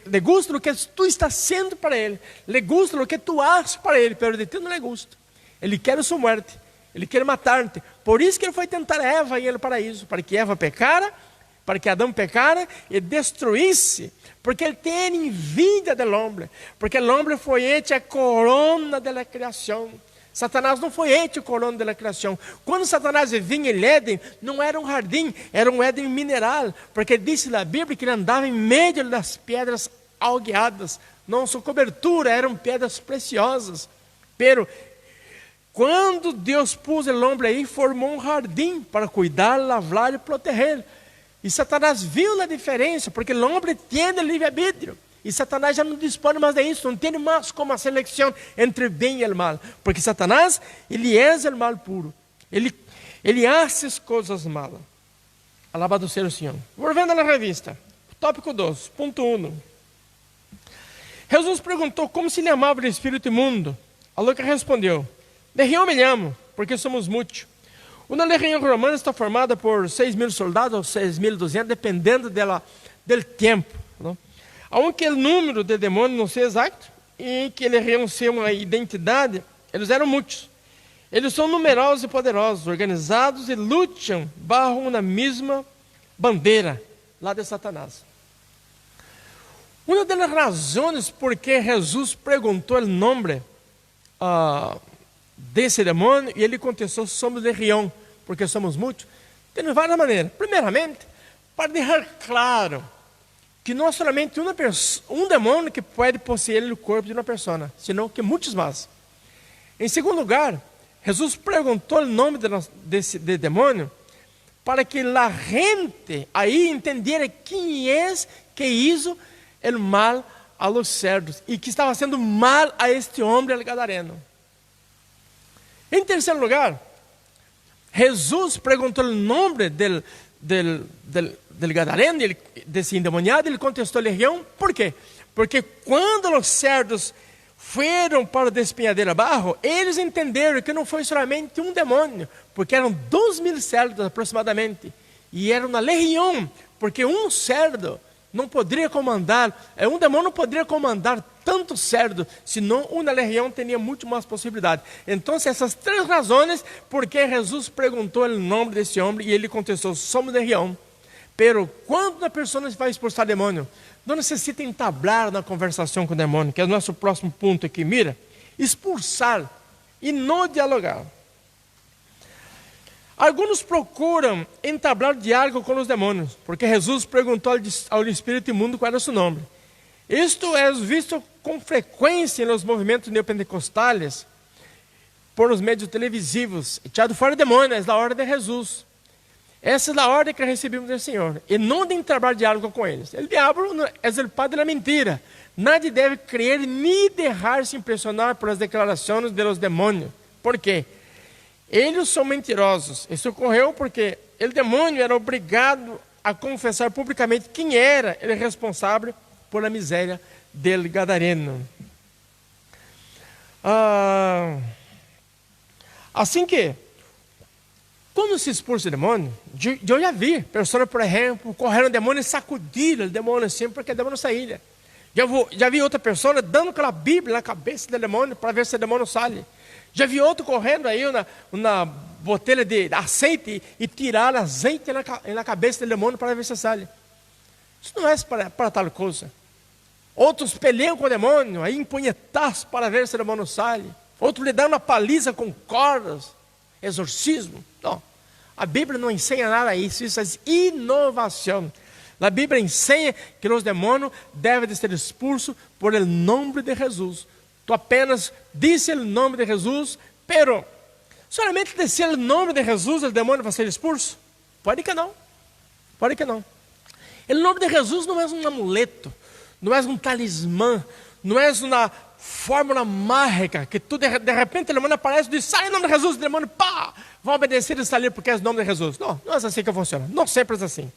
Le gusta do que tu estás sendo para ele. Le gusta do que tu haces para ele. Pero de ti não lhe gusta. Ele quer a sua morte. Ele quer matar-te. Por isso que ele foi tentar Eva e no paraíso. Para que Eva pecara, para que Adão pecara e destruísse. Porque ele tem envidia do homem. Porque o homem foi hecho a corona da criação. Satanás não foi hecho corona da criação. Quando Satanás vinha em Éden, não era um jardim, era um Éden mineral. Porque disse na Bíblia que ele andava em meio das pedras algeadas. Não, sua cobertura eram pedras preciosas. Pero quando Deus pôs o homem aí, formou um jardim para cuidar, lavrar e proteger. E Satanás viu a diferença, porque o homem tem livre-arbítrio. E Satanás já não dispõe mais disso, não tem mais como a seleção entre o bem e o mal. Porque Satanás, ele é o mal puro. Ele faz as coisas malas. Alabado seja o Senhor. Voltando na revista, tópico 2, ponto 1. Jesus perguntou como se lhe amava o espírito imundo. A louca respondeu: Legião me amo, porque somos muitos. Uma legião romana está formada por 6.000 soldados ou 6.200, dependendo do tempo. Não? Aunque o número de demônios não seja exato, e que eles iam ser uma identidade, eles eram muitos. Eles são numerosos e poderosos, organizados e lutam bajo uma mesma bandeira, lá de Satanás. Uma das razões por que Jesus perguntou o nome desse demônio, e ele contestou: somos legião, porque somos muitos, tem várias maneiras. Primeiramente, para deixar claro que não é somente um demônio que pode possuir o corpo de uma pessoa, senão que muitos mais. Em segundo lugar, Jesus perguntou o nome desse demônio para que a gente aí entendesse quem é que hizo o mal a los cerdos e que estava sendo mal a este homem, el gadareno. Em terceiro lugar, Jesus perguntou o nome del gadareno, desse endemoniado. Ele contestou legião. Por quê? Porque quando os cerdos foram para o despenhadeiro abaixo, eles entenderam que não foi somente um demônio, porque eram 2.000 cerdos aproximadamente, e era uma legião, porque um cerdo não poderia comandar, um demônio não poderia comandar tanto cerdo, senão uma legião teria muito mais possibilidade. Então, essas três razões por que Jesus perguntou o nome desse homem, e ele contestou: somos legião. Pero quando uma pessoa vai expulsar demônio, não necessita entablar na conversação com o demônio, que é o nosso próximo ponto aqui. Mira, expulsar e não dialogar. Alguns procuram entablar diálogo com os demônios, porque Jesus perguntou ao espírito imundo qual era o seu nome. Isto é visto com frequência nos movimentos neopentecostais, por os meios televisivos. Echado fora demônios, é a ordem de Jesus. Essa é a ordem que recebemos do Senhor, e não de entablar diálogo com eles. O diabo é o padre da mentira. Nadie deve crer nem deixar-se impressionar por as declarações de los demônios. Por quê? Eles são mentirosos. Isso ocorreu porque o demônio era obrigado a confessar publicamente quem era ele responsável por a miséria del gadareno. Assim que, quando se expulsa o demônio, eu já vi pessoas, por exemplo, correndo o demônio e sacudiram o demônio assim, porque o demônio saía. Já vi outra pessoa dando aquela Bíblia na cabeça do demônio para ver se o demônio sai. Já vi outro correndo aí na botelha de azeite e tirar azeite na cabeça do demônio para ver se sai. Isso não é para tal coisa. Outros peleiam com o demônio, aí empunhetados para ver se o demônio sai. Outros lhe dão uma paliza com cordas, exorcismo. Não, a Bíblia não ensina nada disso, isso é inovação. A Bíblia ensina que os demônios devem ser expulsos por el nome de Jesus. Tu apenas disse o nome de Jesus, pero solamente dizer o nome de Jesus, o demônio vai ser expulso? Pode que não. Pode que não. O nome de Jesus não é um amuleto, não é um talismã, não é uma fórmula mágica que tu de repente o demônio aparece e diz: sai em nome de Jesus, o demônio, pá, vão obedecer e sair porque é o nome de Jesus. Não, não é assim que funciona. Não sempre é assim.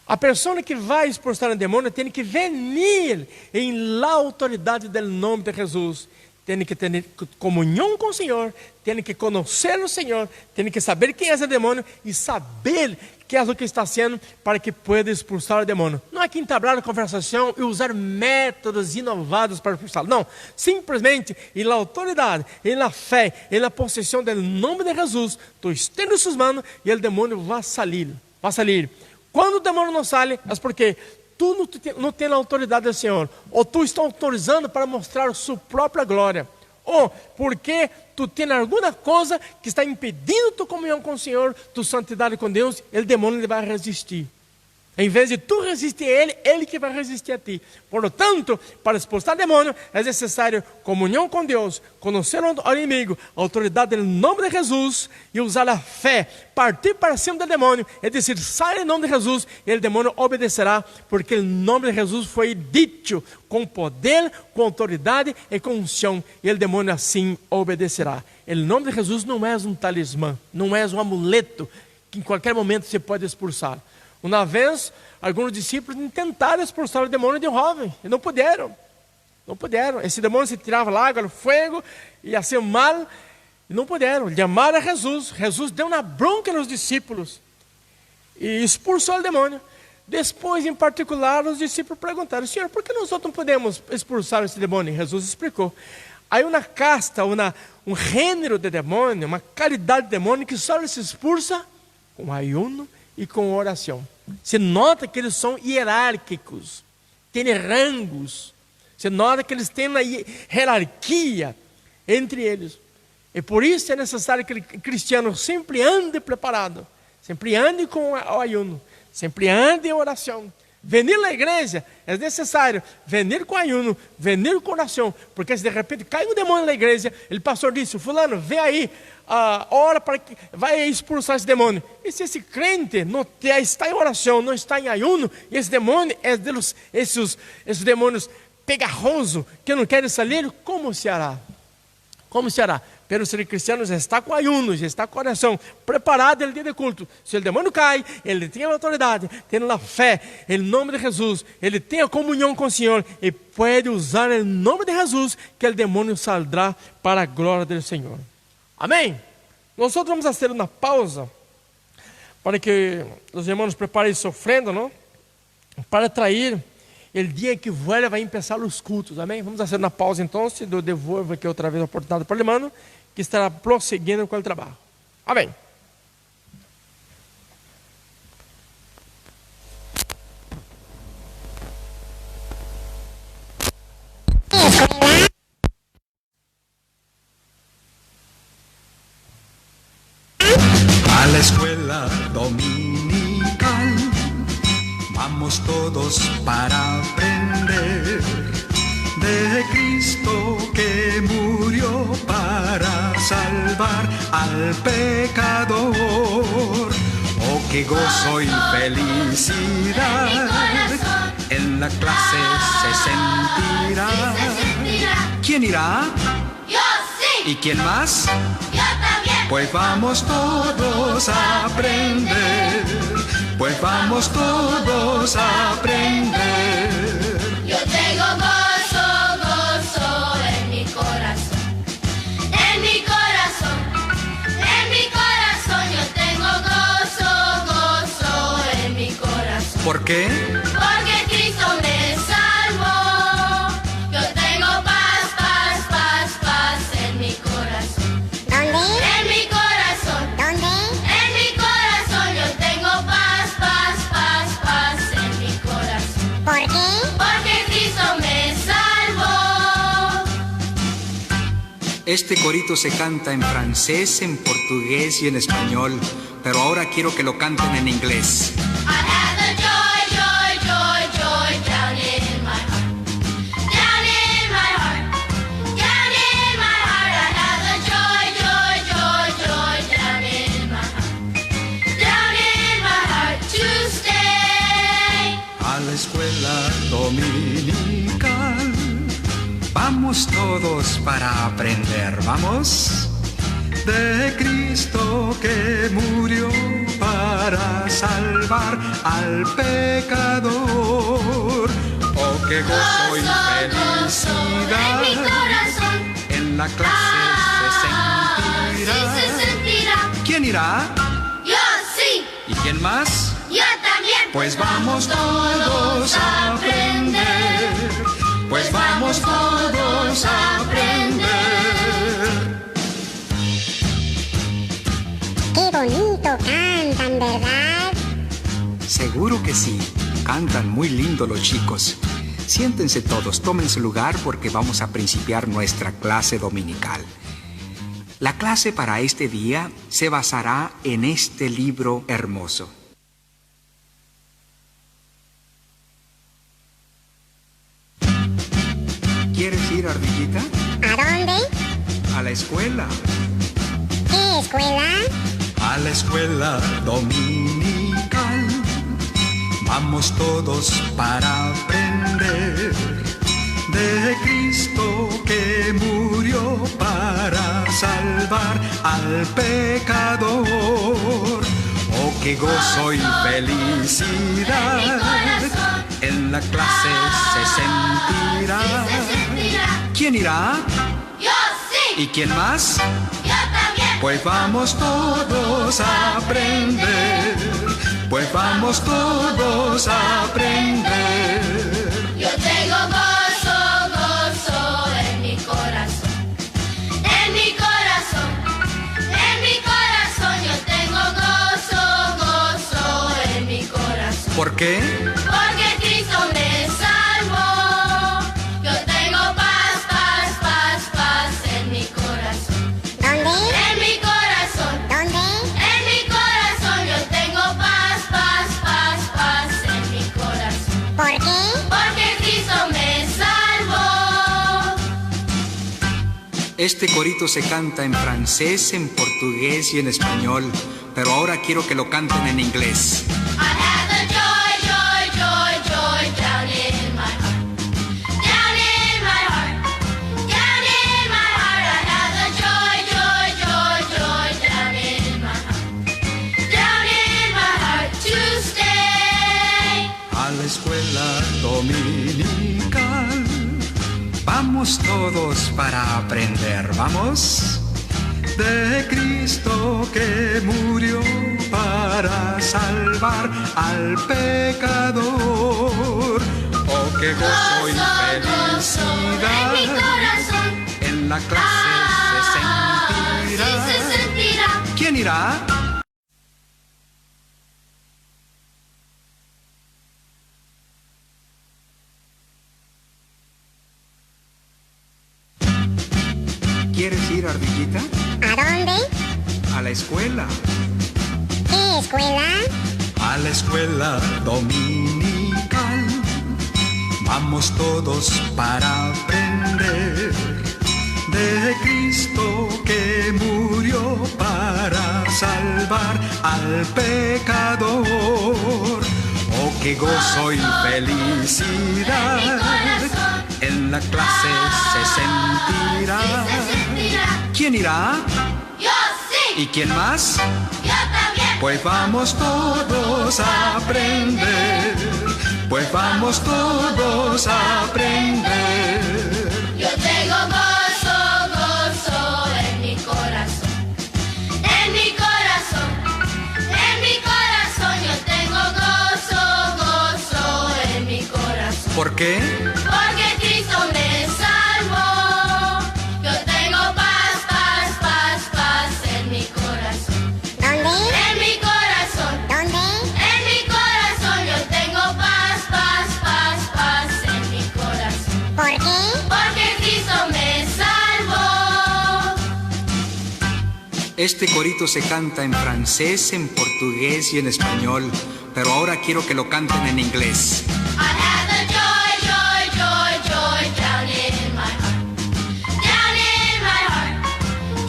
A pessoa que vai expulsar o demônio tem que venir em la autoridade do nome de Jesus. Tem que ter comunhão com o Senhor, tem que conhecer o Senhor, tem que saber quem é esse demônio e saber que é o que está sendo para que pueda expulsar o demônio. Não é que entabrar a conversação e usar métodos inovados para expulsá-lo. Não, simplesmente em la autoridade, em la fé, em la possessão do nome de Jesus, tu estende suas mãos e o demônio vai sair. Vai sair. Quando o demônio não sai, é porque tu não tem a autoridade do Senhor, ou tu está autorizando para mostrar sua própria glória, ou porque tu tem alguma coisa que está impedindo tua comunhão com o Senhor, tua santidade com Deus, o demônio vai resistir. Em vez de tu resistir a ele que vai resistir a ti. Por lo tanto, para expulsar o demônio, é necessário comunhão com Deus, conhecer o inimigo, a autoridade no nome de Jesus e usar a fé, partir para cima do demônio, é dizer, sai em nome de Jesus e o demônio obedecerá, porque o nome de Jesus foi dito com poder, com autoridade e com unção, e o demônio assim obedecerá. O nome de Jesus não é um talismã, não é um amuleto que em qualquer momento se pode expulsar. Uma vez, alguns discípulos tentaram expulsar o demônio de um jovem, e não puderam. Não puderam. Esse demônio se tirava lá, água, fogo, ia ser mal, e não puderam. Chamaram a Jesus. Jesus deu uma bronca nos discípulos e expulsou o demônio. Depois, em particular, os discípulos perguntaram: Senhor, por que nós não podemos expulsar esse demônio? E Jesus explicou. Há uma casta, um gênero de demônio, uma qualidade de demônio que só se expulsa com ayuno e com oração. Você nota que eles são hierárquicos, têm rangos. Você nota que eles têm uma hierarquia entre eles. E por isso é necessário que o cristiano sempre ande preparado, sempre ande com o ayuno, sempre ande em oração. Venir à igreja é necessário venir com ayuno, venir com oração, porque se de repente cai um demônio na igreja, o pastor disse: fulano, vem aí, ora para que vai expulsar esse demônio. E se esse crente não está em oração, não está em ayuno, e esse demônio é esses demônios pegajosos que não querem sair, como se hará? Como se hará? Pero se o cristiano já está com ayuno, já está com oração, preparado no dia de culto, se o demônio cai, ele tem a autoridade, tem a fé, em nome de Jesus, ele tem a comunhão com o Senhor, e pode usar o nome de Jesus, que o demônio saldrá para a glória do Senhor. Amém? Nós vamos fazer uma pausa, para que os irmãos preparem sua ofrenda, não? Para trair o dia que vai começar os cultos, amém? Vamos fazer uma pausa então, eu devolvo aqui outra vez a oportunidade para o irmão, que estará prosseguindo com o trabalho. Amém. A la escuela dominical vamos todos para aprender de Cristo que murió para salvar al pecador. Oh, qué gozo y felicidad en la clase se sentirá. ¿Quién irá? Yo sí. ¿Y quién más? Yo también. Pues vamos todos a aprender, pues vamos todos a aprender. Yo tengo gozo, gozo en mi corazón. En mi corazón, en mi corazón. Yo tengo gozo, gozo en mi corazón. ¿Por qué? Porque Cristo me salvó. Yo tengo paz, paz, paz, paz en mi corazón. ¿Dónde? En mi corazón. ¿Dónde? En mi corazón yo tengo paz, paz, paz, paz en mi corazón. ¿Por qué? Porque Cristo me salvó. Este corito se canta en francés, en portugués y en español, pero ahora quiero que lo canten en inglés. I have the joy, joy, joy, joy down in my heart. Down in my heart. Down in my heart. I have the joy, joy, joy, joy down in my heart. Down in my heart to stay. A la escuela dominical vamos todos para aprender, vamos, de Cristo que murió para salvar al pecador. Oh, qué gozo y felicidad. En mi corazón. En la clase Sí se sentirá. ¿Quién irá? Yo sí. ¿Y quién más? Yo también. Pues vamos todos a aprender. Pues vamos todos a aprender. Qué bonito cantan, ¿verdad? Seguro que sí. Cantan muy lindo los chicos. Siéntense todos, tomen su lugar porque vamos a principiar nuestra clase dominical. La clase para este día se basará en este libro hermoso. ¿Quieres ir, Ardillita? ¿A dónde? A la escuela. ¿Qué escuela? A la escuela dominical. Vamos todos para aprender de Cristo que murió para salvar al pecador. Oh, qué gozo y felicidad. En la clase se sentirá. ¿Quién irá? Yo sí. ¿Y quién más? Yo también. Pues vamos todos a aprender. Pues vamos todos a aprender. Yo tengo gozo, gozo en mi corazón. En mi corazón. En mi corazón yo tengo gozo, gozo en mi corazón. ¿Por qué? Porque Cristo me salvó. Yo tengo paz, paz, paz, paz en mi corazón. ¿Dónde? En mi corazón. ¿Dónde? En mi corazón yo tengo paz, paz, paz, paz en mi corazón. ¿Por qué? Porque Cristo me salvó. Este corito se canta en francés, en portugués y en español, pero ahora quiero que lo canten en inglés. I have the joy, joy, joy, joy down in my heart. Down in my heart. Down in my heart. I have the joy, joy, joy, joy down in my heart. Down in my heart to stay. A la escuela dominical. Vamos todos para aprender, ¿vamos? De Cristo que murió para salvar al pecador. Oh, qué gozo y En mi felicidad. corazón. En la clase se sentirá. Sí se sentirá. ¿Quién irá? ¿Quieres ir, Ardillita? ¿A dónde? A la escuela. ¿Qué escuela? A la escuela dominical. Vamos todos para aprender de Cristo que murió para salvar al pecador. Oh, qué gozo y felicidad. En la clase se sentirá. ¿Quién irá? Yo sí. ¿Y quién más? Yo también. Pues vamos todos a aprender. Pues vamos todos a aprender. Yo tengo gozo, gozo en mi corazón. En mi corazón. En mi corazón yo tengo gozo, gozo en mi corazón. ¿Por qué? Porque Cristo me salvó. Yo tengo paz, paz, paz, paz en mi corazón. ¿Dónde? En mi corazón. ¿Dónde? En mi corazón yo tengo paz, paz, paz, paz en mi corazón. ¿Por qué? Porque Cristo me salvó. Este corito se canta en francés, en portugués y en español, pero ahora quiero que lo canten en inglés. I have the joy, joy, joy, joy down in my heart. Down in my heart.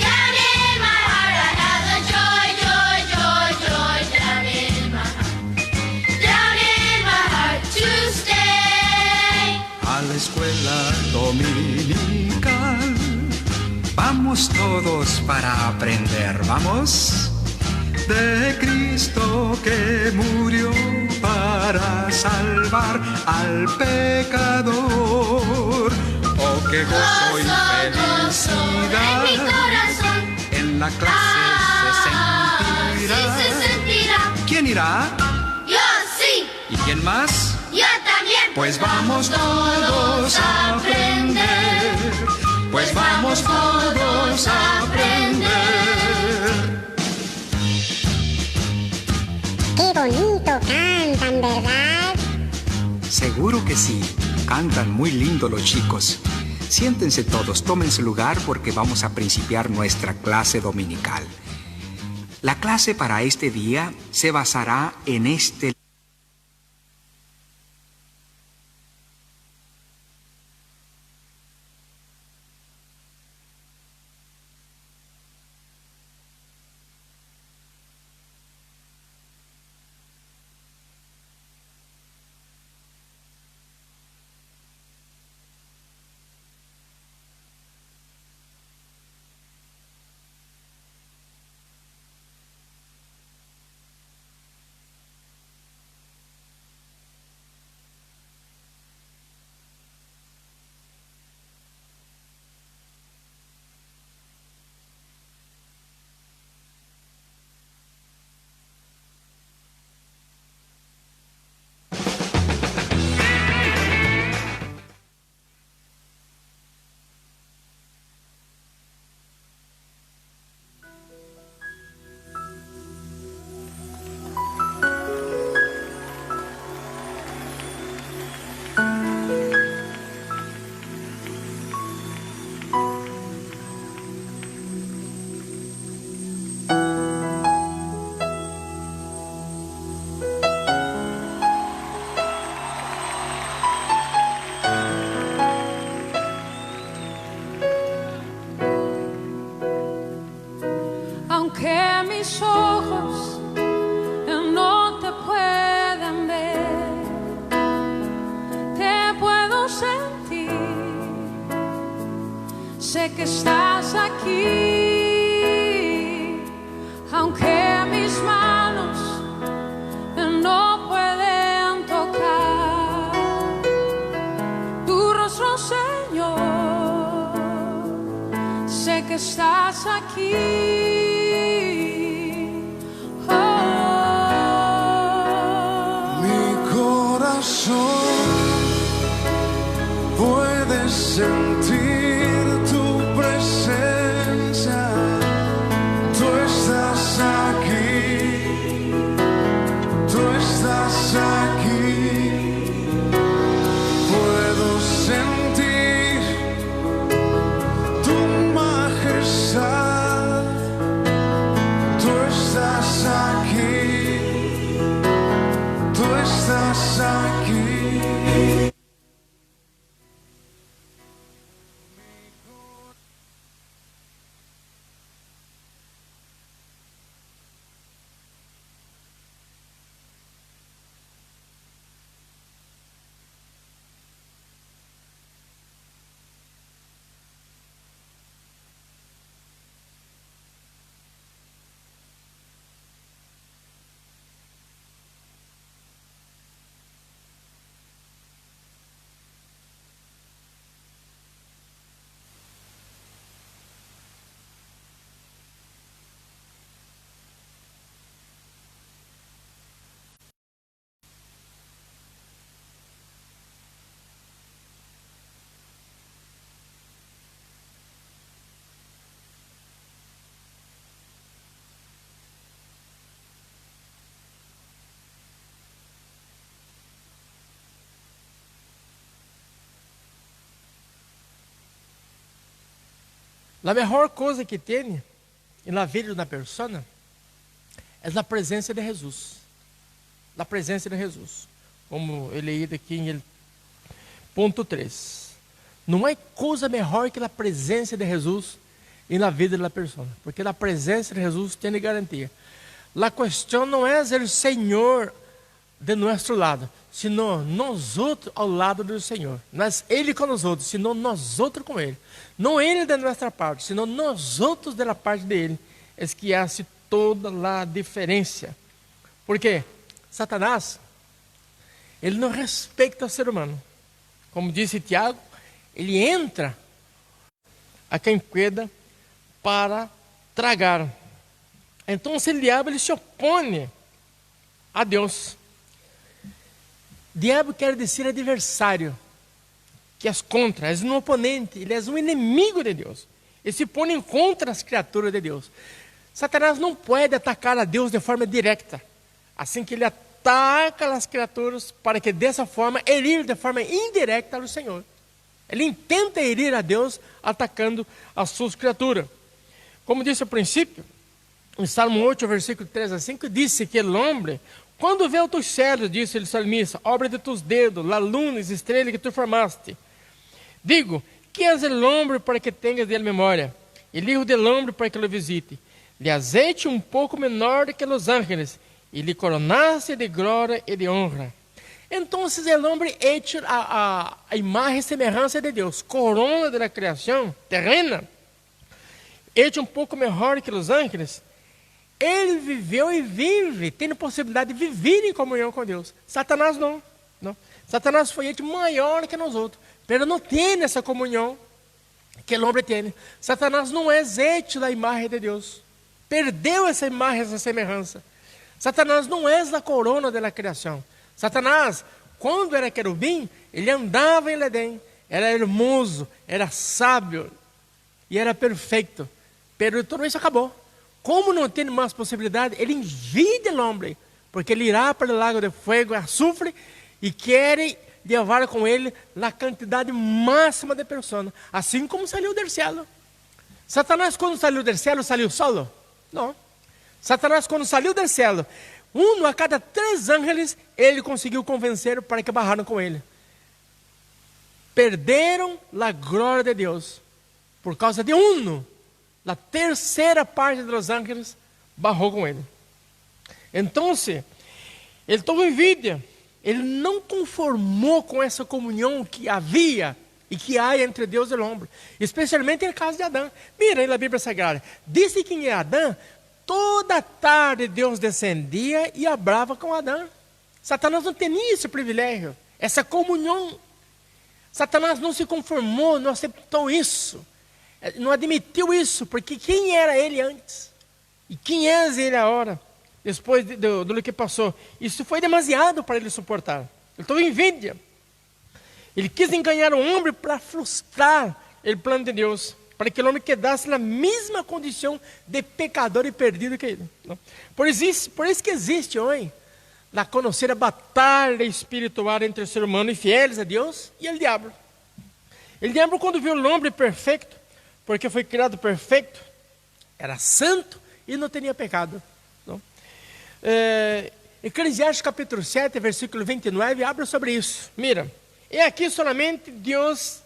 Down in my heart. I have the joy, joy, joy, joy down in my heart. Down in my heart to stay. A la escuela dominical. Vamos todos para aprender, ¿vamos? De Cristo Cristo que murió para salvar al pecador. Oh, qué gozo y Gozo, en mi felicidad corazón. en la clase se sentirá. Sí se sentirá. ¿Quién irá? Yo sí, ¿Y quién más? yo también. Pues vamos todos a aprender. Pues vamos todos a aprender. Qué bonito cantan, ¿verdad? Seguro que sí. Cantan muy lindo los chicos. Siéntense todos, tomen su lugar porque vamos a principiar nuestra clase dominical. La clase para este día se basará en este aunque mis ojos no te puedan ver, te puedo sentir, sé que estás aquí, aunque mis manos no pueden tocar tu rostro, Señor, sé que estás aquí. Puedes sentir tu presencia, tú estás aquí, tú estás aquí. Puedo sentir tu majestad, tú estás aquí, tú estás aquí. La mejor cosa que tem na vida de uma pessoa é a presença de Jesus. A presença de Jesus. Como eu leí aqui em ponto 3. Não há coisa melhor que a presença de Jesus na vida da pessoa. Porque a presença de Jesus tem garantia. A questão não é o Senhor de nosso lado, sino nós outros ao lado do Senhor. Não é Ele com nós outros, sino nós outros com Ele. Não Ele de nossa parte, sino nós outros da parte dele. É que hace toda a diferença. Por quê? Satanás, ele não respeita o ser humano. Como disse Tiago, ele entra a quem queda para tragar. Então, o diabo ele se opõe a Deus. Diabo quer dizer adversário, que é contra, é um oponente, ele é um inimigo de Deus. Ele se põe contra as criaturas de Deus. Satanás não pode atacar a Deus de forma direta. Assim que ele ataca as criaturas, para que dessa forma herir de forma indireta ao Senhor. Ele intenta herir a Deus atacando as suas criaturas. Como disse ao princípio, em Salmo 8, versículo 3 a 5, disse que o homem, quando vê os teus céus, disse o salmista, obra de tus dedos, la luna, as estrelas que tu formaste. Digo, que és o homem para que tenhas dele memória, e hijo del homem para que lo visite. Lhe azeite um pouco menor que os ángeles, e lhe coronaste de glória e de honra. Então, o homem é hecho a imagem e semelhança de Deus, corona da criação terrena, hecho um pouco melhor que os ángeles. Ele viveu e vive, tendo possibilidade de viver em comunhão com Deus. Satanás não. Satanás foi hecho maior que nós outros, mas não tem essa comunhão que o homem tem. Satanás não é hecho da imagem de Deus. Perdeu essa imagem, essa semelhança. Satanás não é a corona da criação. Satanás, quando era querubim, ele andava em Edém, era hermoso, era sábio e era perfeito. Mas tudo isso acabou. Como não tem mais possibilidade, ele envia o homem, porque ele irá para o lago de fogo e azufre e quer levar com ele a quantidade máxima de pessoas, assim como saiu do céu. Satanás, quando saiu do céu, saiu solo? Não. Satanás, quando saiu do céu, um a cada 3 ángeles, ele conseguiu convencer para que barraram com ele. Perderam a glória de Deus por causa de um. A terceira parte dos ángeles barrou com ele. Então, ele teve envidia. Ele não conformou com essa comunhão que havia e que há entre Deus e o homem, especialmente no caso de Adão. Mira na Bíblia Sagrada, diz que em Adão, toda tarde Deus descendia e hablava com Adão. Satanás não tinha esse privilégio, essa comunhão. Satanás não se conformou, não aceitou isso, não admitiu isso, porque quem era ele antes? E quem é ele agora? Depois do que passou, isso foi demasiado para ele suportar. Ele teve envidia. Ele quis enganar o homem para frustrar o plano de Deus, para que o homem quedasse na mesma condição de pecador e perdido que ele. Por isso que existe hoje a conhecida batalha espiritual entre o ser humano infieles a Deus e o diabo. O diabo, quando viu o homem perfeito, porque foi criado perfeito, era santo e não tinha pecado. Eclesiastes capítulo 7, versículo 29, abre sobre isso. Mira, e aqui solamente Deus,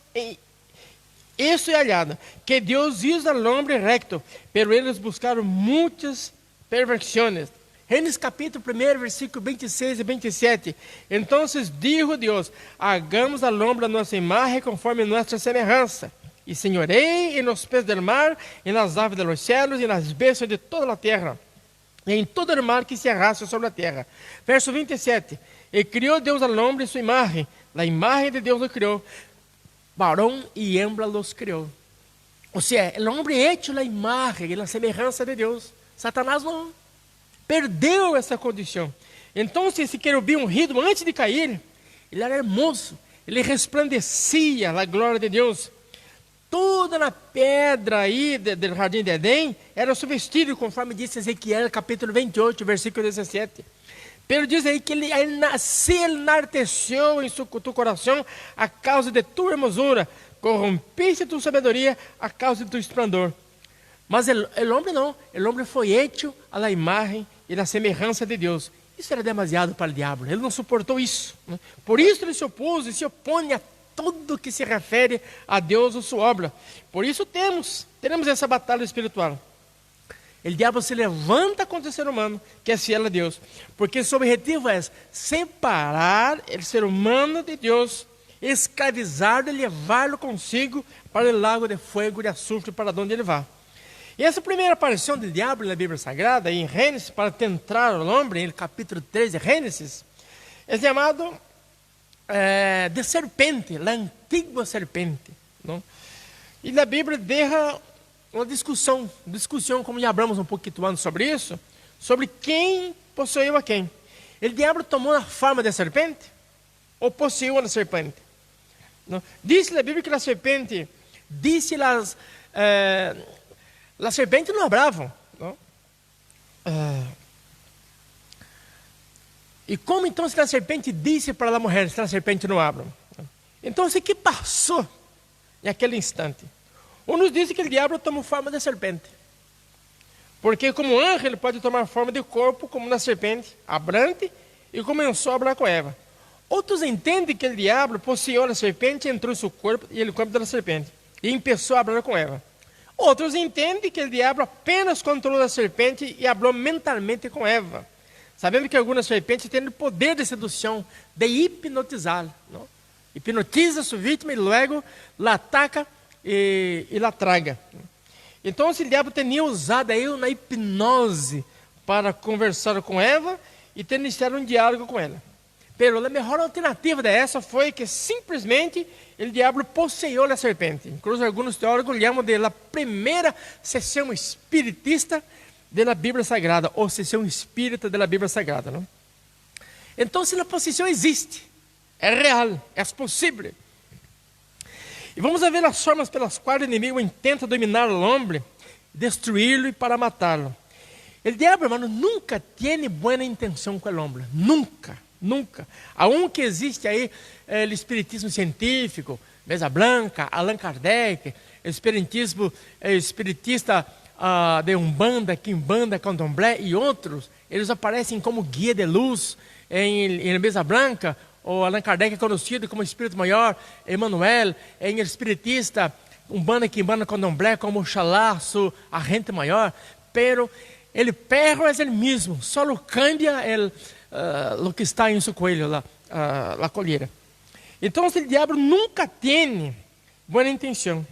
isso é hallado, que Deus hizo al hombre recto, pero eles buscaram muitas perversões. Gênesis capítulo 1, versículo 26 e 27. Então dijo Deus, hagamos al hombre a nossa imagem conforme nossa semelhança, e senhorei em los pés del mar, em las aves de los cielos, e nas bestas de toda a terra, e em todo o mar que se arrasta sobre a terra. Verso 27. E criou Deus al homem em sua imagem, a imagem de Deus o criou, varão e hembra los criou. Ou seja, o homem é hecho na imagem e na semelhança de Deus. Satanás não perdeu essa condição. Então, esse querubim ungido, antes de cair, ele era hermoso, ele resplandecia a glória de Deus. Toda a pedra aí do jardim de Edém era seu vestido, conforme disse Ezequiel, capítulo 28, versículo 17. Pero diz aí que ele se enarteceu em tu coração a causa de tua hermosura, corrompiste tu sabedoria a causa de tu esplendor. Mas o homem não, o homem foi hecho à la imagem e na semelhança de Deus. Isso era demasiado para o diabo, ele não suportou isso. Por isso ele se opôs e se opõe a tudo que se refere a Deus ou sua obra. Por isso teremos essa batalha espiritual. O diabo se levanta contra o ser humano, que é fiel a Deus, porque seu objetivo é separar o ser humano de Deus, escravizá-lo e levá-lo consigo para o lago de fogo e de açúcar, para onde ele vai. E essa primeira aparição do diabo na Bíblia Sagrada, em Gênesis, para tentar o homem, no capítulo 3 de Gênesis, é chamado de serpente, a antiga serpente. Não? E na Bíblia deixa uma discussão, como já hablamos um pouquinho antes sobre isso, sobre quem possuiu a quem. O diabo tomou a forma de serpente ou possuiu a serpente? Não? Diz na Bíblia que a serpente, a serpente não hablava. Não? E como então se a serpente disse para a mulher, se a serpente não habla? Então, o que passou naquele instante? Uns dizem que o diabo tomou forma de serpente. Porque como anjo, ele pode tomar forma de corpo como uma serpente, abrante, e começou a falar com Eva. Outros entendem que o diabo possuiu a serpente, entrou em seu corpo, e ele corpo da serpente, e começou a falar com Eva. Outros entendem que o diabo apenas controlou a serpente e falou mentalmente com Eva, sabendo que algumas serpentes têm o poder de sedução, de hipnotizá-la. Hipnotiza a sua vítima e logo la ataca e la traga. Então, o diabo tinha usado aí na hipnose para conversar com Eva e ter iniciado um diálogo com ela. Pero a melhor alternativa dessa foi que simplesmente o diabo possuiu a serpente. Inclusive, alguns teólogos chamam de a primeira sessão espiritista da Bíblia Sagrada, ou sessão espírita da Bíblia Sagrada. Não? Então, se a possessão existe, é real, é possível. E vamos ver as formas pelas quais o inimigo tenta dominar o homem, destruí-lo e para matá-lo. O diabo, hermano, nunca tem boa intenção com o homem. Nunca, nunca. Aunque existe aí o espiritismo científico, Mesa Blanca, Allan Kardec, o espiritismo espiritista de Umbanda, Quimbanda, Candomblé e outros, eles aparecem como guia de luz em Mesa Blanca. O Allan Kardec é conhecido como Espírito Maior, Emmanuel, em espiritista, Umbanda, Quimbanda, Candomblé, como Oxalá, su agente maior, pero el perro é o mesmo, só cambia o que está em seu coelho, a colheira. Então, o diabo nunca tem boa intenção.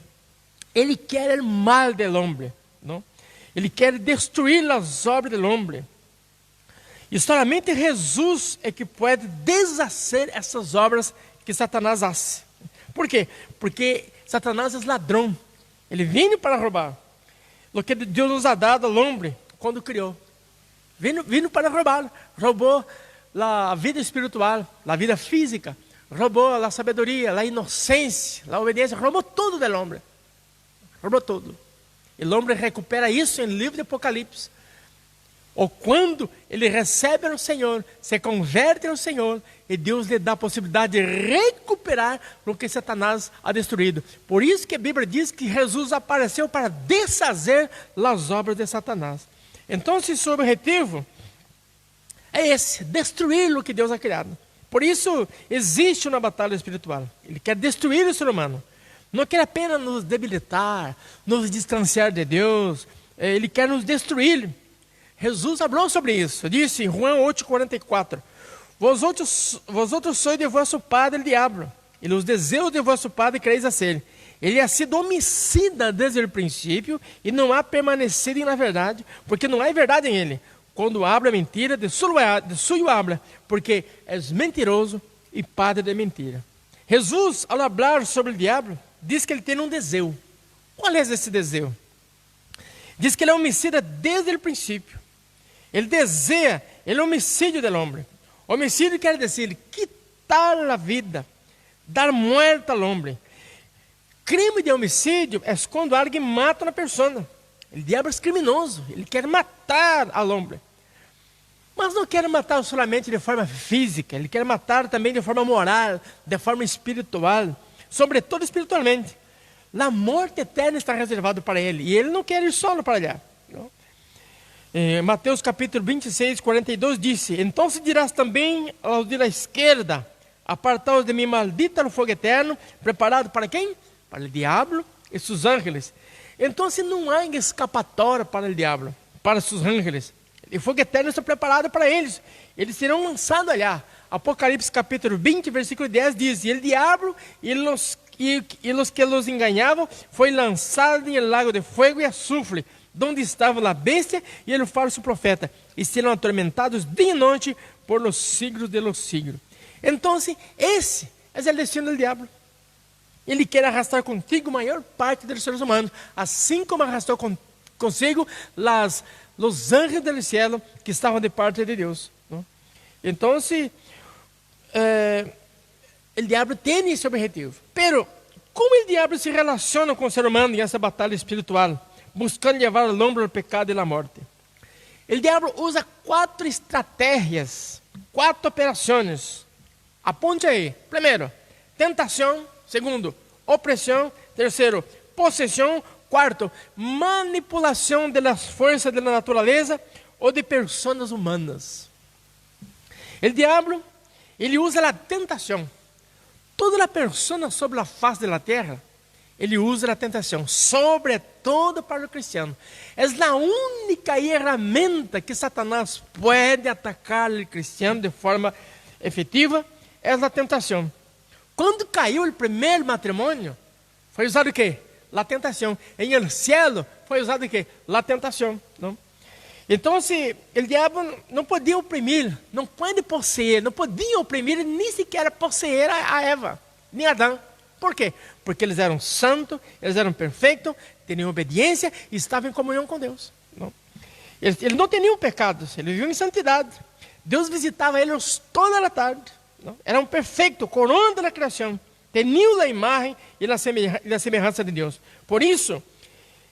Ele quer o mal do homem, não? Ele quer destruir as obras do homem. E somente Jesus é que pode desfazer essas obras que Satanás faz. Por quê? Porque Satanás é ladrão. Ele vem para roubar. O que Deus nos ha dado ao homem quando criou. Vino para roubar. Roubou a vida espiritual, a vida física. Roubou a sabedoria, a inocência, a obediência. Roubou tudo do homem. Roubou tudo. E o homem recupera isso em livro de Apocalipse. Ou quando ele recebe no Senhor, se converte no Senhor, e Deus lhe dá a possibilidade de recuperar o que Satanás ha destruído. Por isso que a Bíblia diz que Jesus apareceu para desfazer as obras de Satanás. Então, seu objetivo é esse, destruir o que Deus ha criado. Por isso, existe uma batalha espiritual. Ele quer destruir o ser humano. Não quer apenas nos debilitar, nos distanciar de Deus. Ele quer nos destruir. Jesus falou sobre isso. Disse em João 8,44: Vosotros sois de vosso padre o diabo, e os desejos de vosso padre quereis hacer. Ele ha sido homicida desde o princípio, e não ha permanecido na verdade, porque não há verdade em ele. Quando habla mentira, de suyo habla, porque é mentiroso e padre de mentira. Jesus, ao falar sobre o diabo, diz que ele tem um desejo. Qual é esse desejo? Diz que ele é homicida desde o princípio. Ele deseja o homicídio do homem. Homicídio quer dizer quitar a vida, dar muerte ao homem. Crime de homicídio é quando alguém mata uma pessoa. O diabo é criminoso, ele quer matar ao homem. Mas não quer matar somente de forma física, ele quer matar também de forma moral, de forma espiritual, sobretudo espiritualmente. A morte eterna está reservada para ele, e ele não quer ir solo para allá. Não? Mateus capítulo 26, 42 disse: Então dirás também aos de la esquerda: Apartaos de mim, maldita o fogo eterno, preparado para quem? Para o diabo e seus ángeles. Então não há escapatória para o diabo, para seus ángeles. O fogo eterno está preparado para eles. Eles serão lançados allá. Apocalipse capítulo 20, versículo 10 diz: E o diabo e os que los enganavam foi lançado em el lago de fogo e azufre, donde estava a bestia e o falso profeta, e serão atormentados dia e noite por los siglos de los siglos. Então, esse é o destino do diabo. Ele quer arrastar contigo a maior parte dos seres humanos, assim como arrastou consigo os anjos do céu que estavam de parte de Deus. Então, o diabo tem esse objetivo. Pero, como o diabo se relaciona com o ser humano em essa batalha espiritual, buscando levar ao homem ao pecado e à morte? O diabo usa 4 estratégias, 4 operações. Aponte aí. Primeiro, tentação. Segundo, opressão. Terceiro, possessão. Quarto, manipulação das forças da natureza ou de pessoas humanas. O diabo, ele usa a tentação. Toda a pessoa sobre a face da terra, ele usa a tentação, sobretudo para o cristiano. É a única ferramenta que Satanás pode atacar o cristiano de forma efetiva, é a tentação. Quando caiu o primeiro matrimônio, foi usado o quê? A tentação. Em el cielo, foi usado o quê? A tentação. Não? Então, o diabo não podia oprimir, não pode possuir, não podia oprimir, nem sequer possuir a Eva, nem Adão. Por quê? Porque eles eram santos, eles eram perfeitos, tinham obediência e estavam em comunhão com Deus. Não? Eles não tinham pecados, eles viviam em santidade. Deus visitava eles toda a tarde. Não? Eram perfeitos, corona da criação. Tinham a imagem e a semelhança de Deus. Por isso,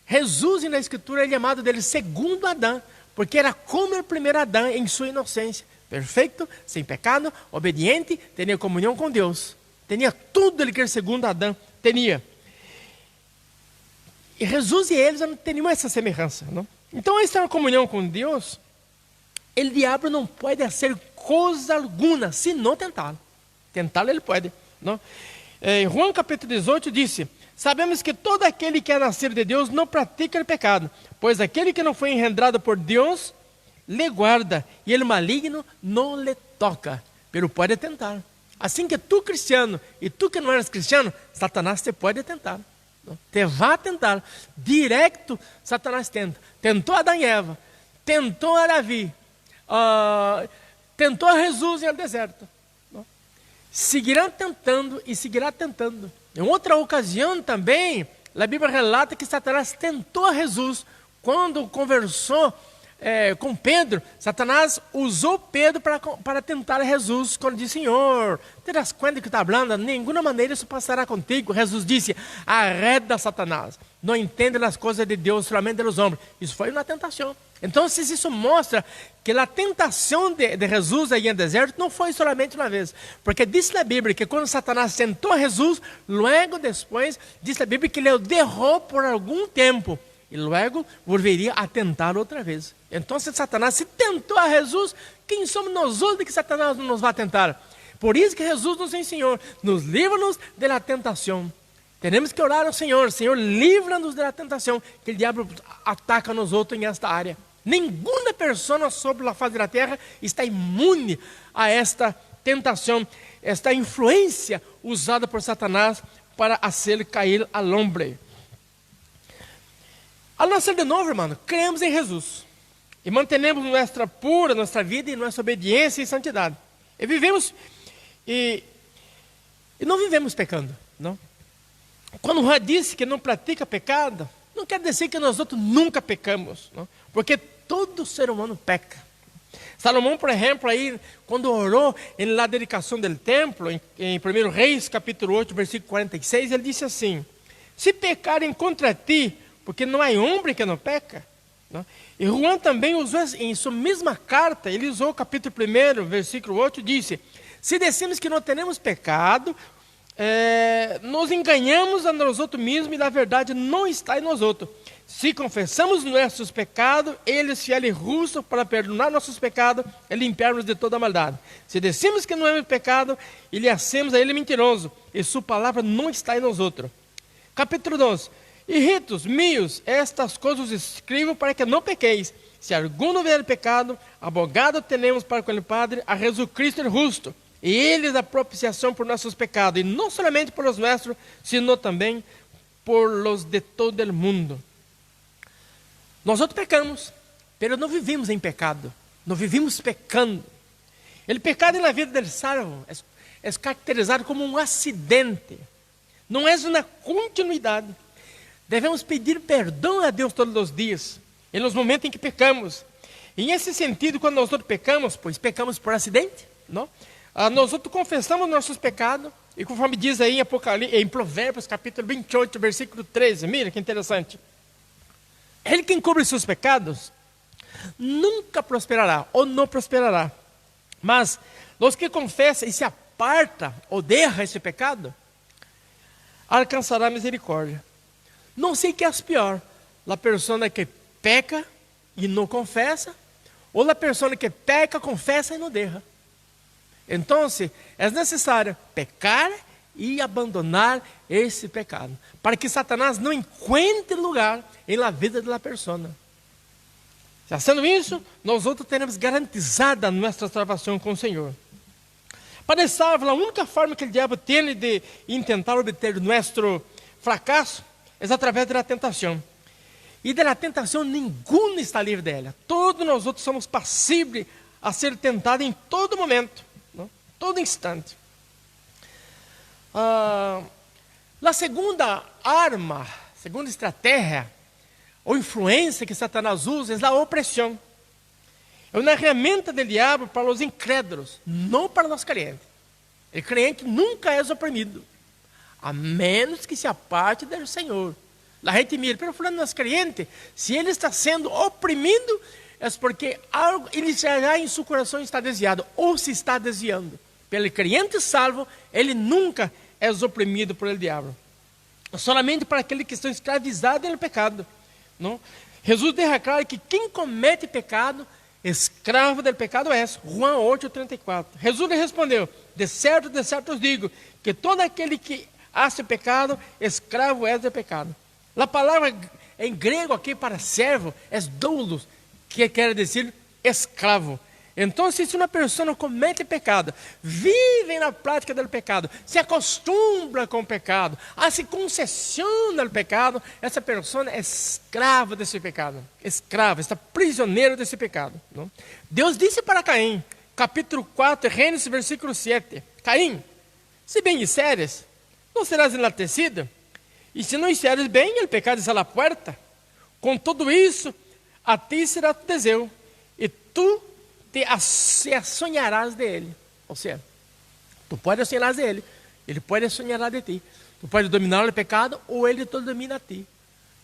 Jesus na Escritura é chamado dele segundo Adão, porque era como o primeiro Adão em sua inocência. Perfeito, sem pecado, obediente, tinha comunhão com Deus. Tinha tudo ele que o segundo Adão tinha. E Jesus e eles não tinham essa semelhança. Não? Então, esta comunhão com Deus, o diabo não pode fazer coisa alguma, se não tentá-lo. Tentá-lo ele pode. Não? Em João capítulo 18 disse: sabemos que todo aquele que é nascido de Deus não pratica o pecado, pois aquele que não foi engendrado por Deus, lhe guarda, e o maligno não lhe toca, pero pode tentar. Assim que tu cristiano, e tu que não eres cristiano, Satanás te pode tentar. Não? Te vai tentar. Direto, Satanás tenta. Tentou Adão e Eva, tentou a Davi, tentou a Jesus no deserto. Não? Seguirá tentando e seguirá tentando. Em outra ocasião também, a Bíblia relata que Satanás tentou a Jesus quando conversou com Pedro. Satanás usou Pedro para tentar a Jesus, quando disse: Senhor, te das conta que está falando? De nenhuma maneira isso passará contigo. Jesus disse: arreda Satanás, não entende as coisas de Deus, somente dos homens. Isso foi uma tentação. Então, isso mostra que a tentação de Jesus aí no deserto não foi somente uma vez. Porque diz na Bíblia que quando Satanás tentou a Jesus, logo depois, diz na Bíblia que ele o derrou por algum tempo. E logo volveria a tentar outra vez. Então, se Satanás se tentou a Jesus, quem somos nós outros que Satanás não nos vai tentar? Por isso que Jesus nos ensinou: nos livra-nos da tentação. Temos que orar ao Senhor: Senhor, livra-nos da tentação, que o diabo ataca nos outros nesta área. Nenhuma pessoa sobre a face da terra está imune a esta tentação, esta influência usada por Satanás para fazer cair al homem. Ao nascer de novo, irmão, cremos em Jesus e mantenemos nossa vida e nossa obediência e santidade. E vivemos e não vivemos pecando, não? Quando Juan disse que não pratica pecado, não quer dizer que nós outros nunca pecamos, não? Porque todo ser humano peca. Salomão, por exemplo, aí, quando orou na dedicação do templo, em 1 Reis, capítulo 8, versículo 46, ele disse assim: se pecarem contra ti, porque não há homem que não peca. Não? E Juan também usou, em sua mesma carta, ele usou o capítulo 1, versículo 8, disse: se decimos que não temos pecado, nos enganamos a nós outros mesmos e na verdade não está em nós outros. Se confessamos nossos pecados, Ele é fiel e justo para perdonar nossos pecados e limpar-nos de toda maldade. Se decimos que não é pecado, e lhe hacemos a Ele mentiroso, e sua palavra não está em nós outros. Capítulo 12. Hijitos míos, estas coisas escrevo para que não pequeis. Se algum não vier pecado, abogado temos para com o Padre, a Jesus Cristo o justo. E Ele dá propiciação por nossos pecados, e não somente por os nossos, sino também por los de todo o mundo. Nós outros pecamos, mas não vivimos em pecado, não vivimos pecando. O pecado na vida do salvo é caracterizado como um acidente, não é uma continuidade. Devemos pedir perdão a Deus todos os dias, e nos momentos em que pecamos. E nesse sentido, quando nós outros pecamos, pois pecamos por acidente, não? Nós outros confessamos nossos pecados, e conforme diz aí em Provérbios capítulo 28, versículo 13, mira que interessante. Ele que encobre seus pecados, nunca prosperará, ou não prosperará. Mas, os que confessam e se aparta, ou derra esse pecado, alcançará misericórdia. Não sei o que é pior, a pessoa que peca e não confessa, ou a pessoa que peca, confessa e não derra. Então, é necessário pecar e abandonar esse pecado, para que Satanás não encontre lugar em la vida da pessoa. Fazendo isso, nós outros teremos garantizada nossa salvação com o Senhor. Para el salvo, a única forma que o diabo tem de tentar obter nosso fracasso é através da tentação. E da tentação, ninguém está livre dela. Todos nós outros somos passíveis a ser tentados em todo momento, não? Todo instante. A segunda arma, segunda estratégia, ou influência que Satanás usa é a opressão. É uma ferramenta do diabo para os incrédulos, não para os crentes. O crente nunca é oprimido, a menos que se aparte do Senhor. A gente mira, pero fulano não é crente, se ele está sendo oprimido, é porque algo já em seu coração está desviado, ou se está desviando. Pelo crente salvo, ele nunca é oprimido por el diabo. Solamente para aqueles que estão escravizados no pecado. Não? Jesus deixa claro que quem comete pecado, escravo do pecado é. João 8,34. Jesus lhe respondeu: de certo os digo, que todo aquele que hace pecado, escravo é do pecado. A palavra em grego aqui para servo é doulos, que quer dizer escravo. Então, se uma pessoa comete pecado, vive na prática do pecado, se acostumbra com o pecado, se concessiona ao pecado, essa pessoa é escrava desse pecado, escrava, está prisioneiro desse pecado. Não? Deus disse para Caim, capítulo 4, Gênesis, versículo 7, Caim, se bem disseres, não serás enaltecido, e se não disseres bem, o pecado está à porta. Com tudo isso, a ti será tu deseo, e tu te sonharás de ele. Ou seja, tu pode sonhar de ele, ele pode sonhar de ti. Tu pode dominar o pecado, ou ele te domina a ti.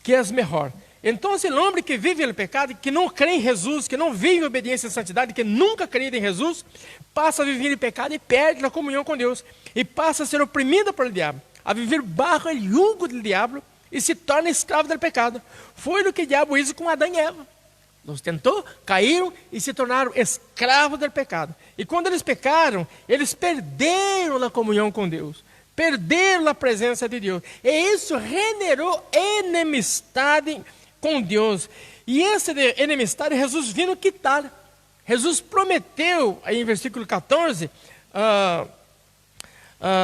Que é melhor. Então, o homem que vive no pecado, que não crê em Jesus, que não vive em obediência e santidade, que nunca crê em Jesus, passa a viver em pecado e perde a comunhão com Deus. E passa a ser oprimido pelo diabo, a viver bajo o jugo do diabo e se torna escravo do pecado. Foi o que o diabo fez com Adão e Eva. Los tentou, caíram e se tornaram escravos do pecado. E quando eles pecaram, eles perderam a comunhão com Deus, perderam a presença de Deus. E isso generou enemistade com Deus. E essa enemistade Jesus vindo quitar. Jesus prometeu, aí em versículo 14,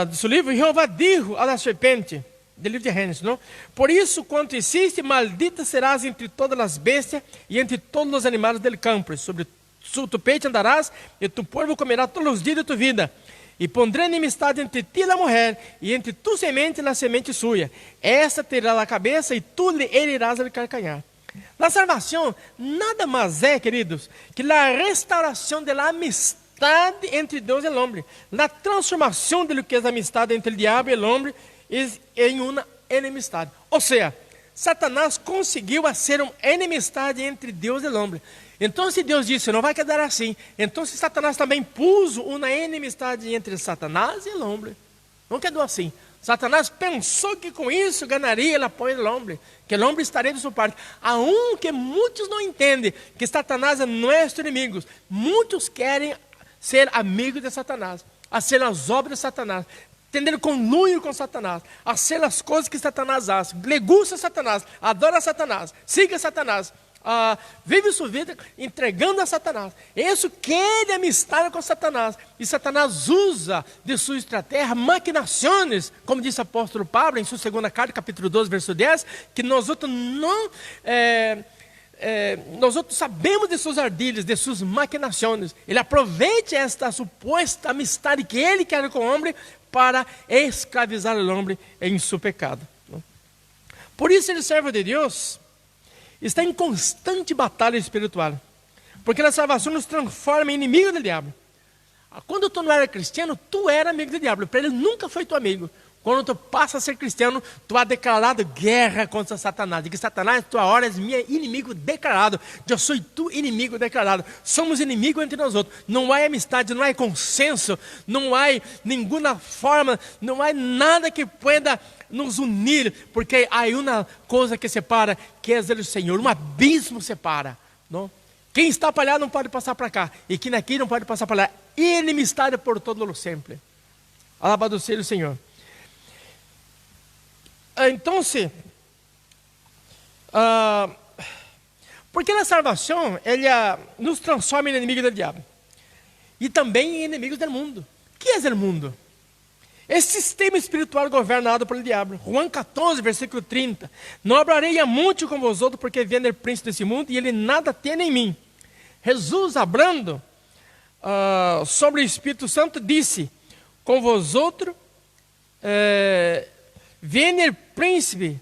do seu livro, Jeová dijo a la serpente, do livro de Gênesis, não? Por isso, quanto existe, maldita serás entre todas as bestias e entre todos os animais del campo. Sobre tu peito andarás e tu polvo comerás todos os dias de tu vida. E pondré enemistade entre ti e a mulher, e entre tu semente e a semente suya. Esta terá a cabeça e tu lhe herirás o calcanhar. A salvação nada mais é, queridos, que a restauração da amistade entre Deus e o homem. A transformação de lo que é a amistade entre o diabo e o homem em uma enemistade. Ou seja, Satanás conseguiu fazer uma enemistade entre Deus e o homem. Então, se Deus disse, não vai quedar assim, então se Satanás também pôs uma enemistade entre Satanás e o homem. Não quedou assim. Satanás pensou que com isso ganharia o apoio do homem, que o homem estaria de sua parte. Aunque muitos não entendem que Satanás é nosso inimigo, muitos querem ser amigos de Satanás, fazer as obras de Satanás, tender conluio com Satanás, fazer as coisas que Satanás faz, lhe gusta Satanás, adora Satanás, siga Satanás, vive sua vida entregando a Satanás. Isso quer amistade com Satanás, e Satanás usa de sua estratégia maquinações, como disse o apóstolo Pablo em sua segunda carta, capítulo 12, verso 10, que nós outros não nós outros sabemos de suas ardilhas, de suas maquinações. Ele aproveita esta suposta amistade que ele quer com o homem para escravizar o homem em seu pecado. Por isso, o servo de Deus está em constante batalha espiritual, porque a salvação nos transforma em inimigo do diabo. Quando tu não era cristiano, tu era amigo do diabo, para ele nunca foi teu amigo. Quando tu passa a ser cristiano, tu há declarado guerra contra Satanás. De que Satanás, tua hora és meu inimigo declarado. Eu sou tu inimigo declarado. Somos inimigos entre nós outros. Não há amistade, não há consenso, não há nenhuma forma, não há nada que pueda nos unir, porque há uma coisa que separa, que é o Senhor. Um abismo separa, não? Quem está para lá não pode passar para cá, e quem aqui não pode passar para lá. Inimistade por todo o sempre. Alabado seja o Senhor. Então, porque a salvação, ela nos transforma em inimigos do diabo e também em inimigos do mundo. O que é o mundo? Esse sistema espiritual governado pelo diabo. Juan 14, versículo 30. Não hablarei muito com vosotros, porque vem o príncipe desse mundo e ele nada tem em mim. Jesus, hablando sobre o Espírito Santo, disse: com vosotros vem o príncipe